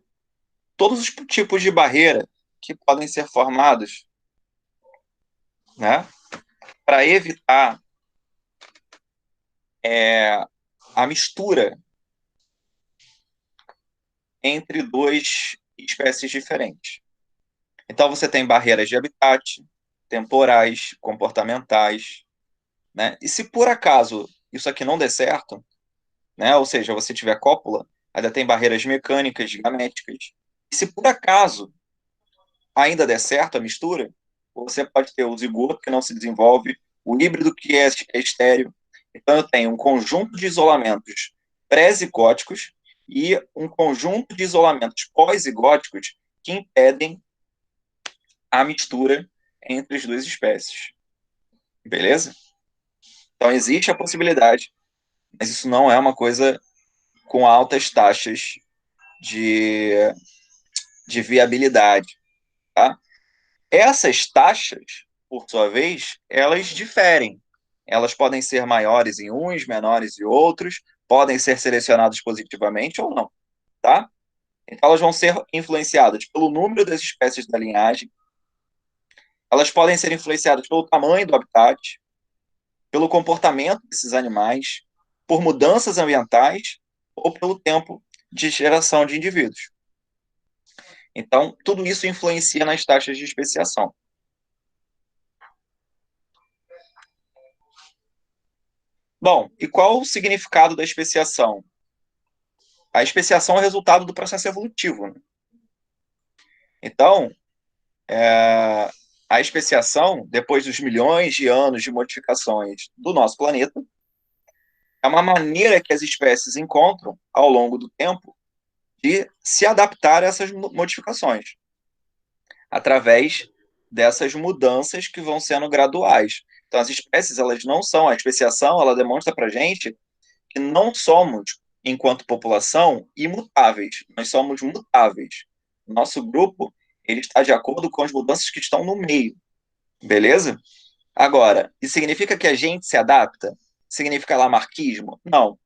todos os tipos de barreira que podem ser formados, né, para evitar a mistura entre duas espécies diferentes. Então, você tem barreiras de habitat, temporais, comportamentais, né? E se por acaso isso aqui não der certo, né, ou seja, você tiver cópula, ainda tem barreiras mecânicas, gaméticas. E se por acaso ainda der certo a mistura, você pode ter o zigoto que não se desenvolve, o híbrido que é estéreo. Então, eu tenho um conjunto de isolamentos pré-zigóticos e um conjunto de isolamentos pós-zigóticos que impedem a mistura entre as duas espécies. Beleza? Então, existe a possibilidade, mas isso não é uma coisa com altas taxas de, de viabilidade. Tá? Essas taxas, por sua vez, elas diferem. Elas podem ser maiores em uns, menores em outros, podem ser selecionadas positivamente ou não, tá? Então, elas vão ser influenciadas pelo número das espécies da linhagem, elas podem ser influenciadas pelo tamanho do habitat, pelo comportamento desses animais, por mudanças ambientais ou pelo tempo de geração de indivíduos. Então, tudo isso influencia nas taxas de especiação. Bom, e qual o significado da especiação? A especiação é o resultado do processo evolutivo, né? Então, a especiação, depois dos milhões de anos de modificações do nosso planeta, é uma maneira que as espécies encontram, ao longo do tempo, de se adaptar a essas modificações, através dessas mudanças que vão sendo graduais. Então, as espécies, elas não são, a especiação, ela demonstra para a gente que não somos, enquanto população, imutáveis. Nós somos mutáveis. Nosso grupo, ele está de acordo com as mudanças que estão no meio. Beleza? Agora, isso significa que a gente se adapta? Significa lamarquismo? Não.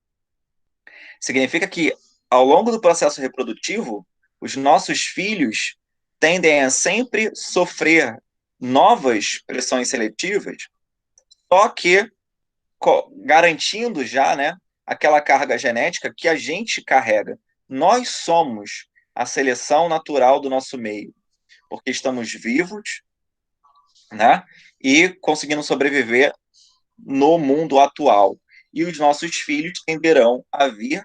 Significa que, ao longo do processo reprodutivo, os nossos filhos tendem a sempre sofrer novas pressões seletivas, só que garantindo já, né, aquela carga genética que a gente carrega. Nós somos a seleção natural do nosso meio, porque estamos vivos, né, e conseguindo sobreviver no mundo atual. E os nossos filhos tenderão a vir,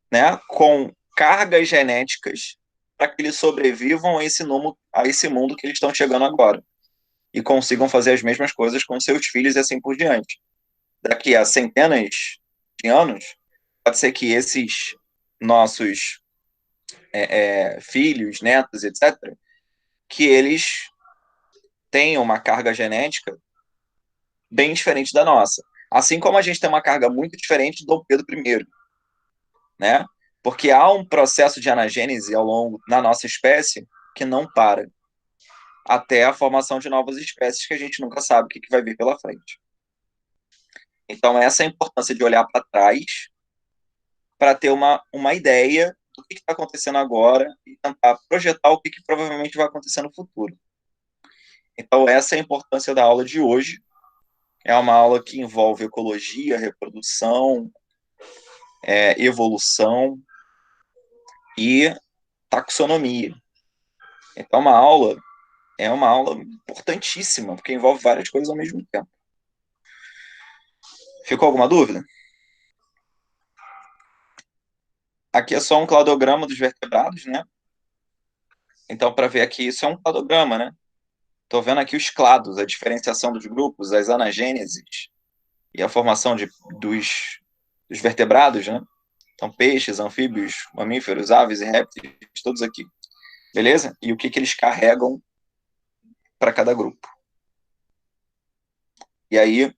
né, com cargas genéticas para que eles sobrevivam a esse mundo que eles estão chegando agora e consigam fazer as mesmas coisas com seus filhos e assim por diante. Daqui a centenas de anos, pode ser que esses nossos filhos, netos, etc., que eles tenham uma carga genética bem diferente da nossa. Assim como a gente tem uma carga muito diferente do Dom Pedro I, né? Porque há um processo de anagênese ao longo na nossa espécie que não para, até a formação de novas espécies que a gente nunca sabe o que vai vir pela frente. Então, essa é a importância de olhar para trás para ter uma ideia do que está acontecendo agora e tentar projetar o que provavelmente vai acontecer no futuro. Então, essa é a importância da aula de hoje. É uma aula que envolve ecologia, reprodução, evolução e taxonomia. Então, é uma aula importantíssima, porque envolve várias coisas ao mesmo tempo. Ficou alguma dúvida? aqui é só um cladograma dos vertebrados, né? Então, para ver aqui, isso é um cladograma, né? Estou vendo aqui os clados, a diferenciação dos grupos, as anagêneses e a formação dos vertebrados, né? Então, peixes, anfíbios, mamíferos, aves e répteis, todos aqui. Beleza? E o que eles carregam para cada grupo. E aí,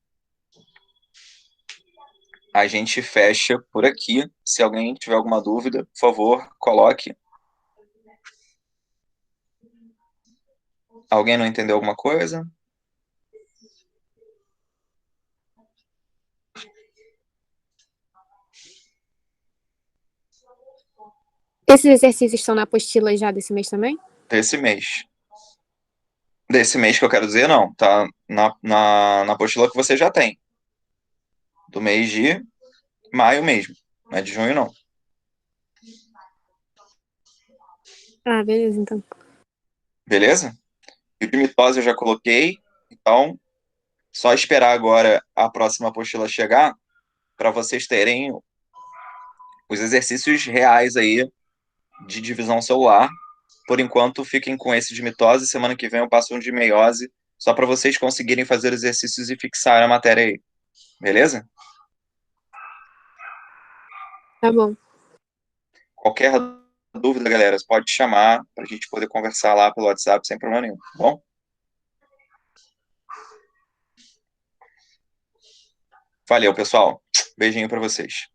a gente fecha por aqui. Se alguém tiver alguma dúvida, por favor, coloque. Alguém não entendeu alguma coisa? Esses exercícios estão na apostila já desse mês também? Desse mês. Desse mês que eu quero dizer, não. Tá na apostila que você já tem. Do mês de maio mesmo. Não é de junho, não. Ah, beleza, então. Beleza? E o de mitose eu já coloquei. Então, só esperar agora a próxima apostila chegar para vocês terem os exercícios reais aí de divisão celular. Por enquanto, fiquem com esse de mitose. Semana que vem eu passo um de meiose, só para vocês conseguirem fazer exercícios e fixar a matéria aí. Beleza? Tá bom. Qualquer dúvida, galera, você pode chamar para a gente poder conversar lá pelo WhatsApp sem problema nenhum, tá bom? Valeu, pessoal. Beijinho para vocês.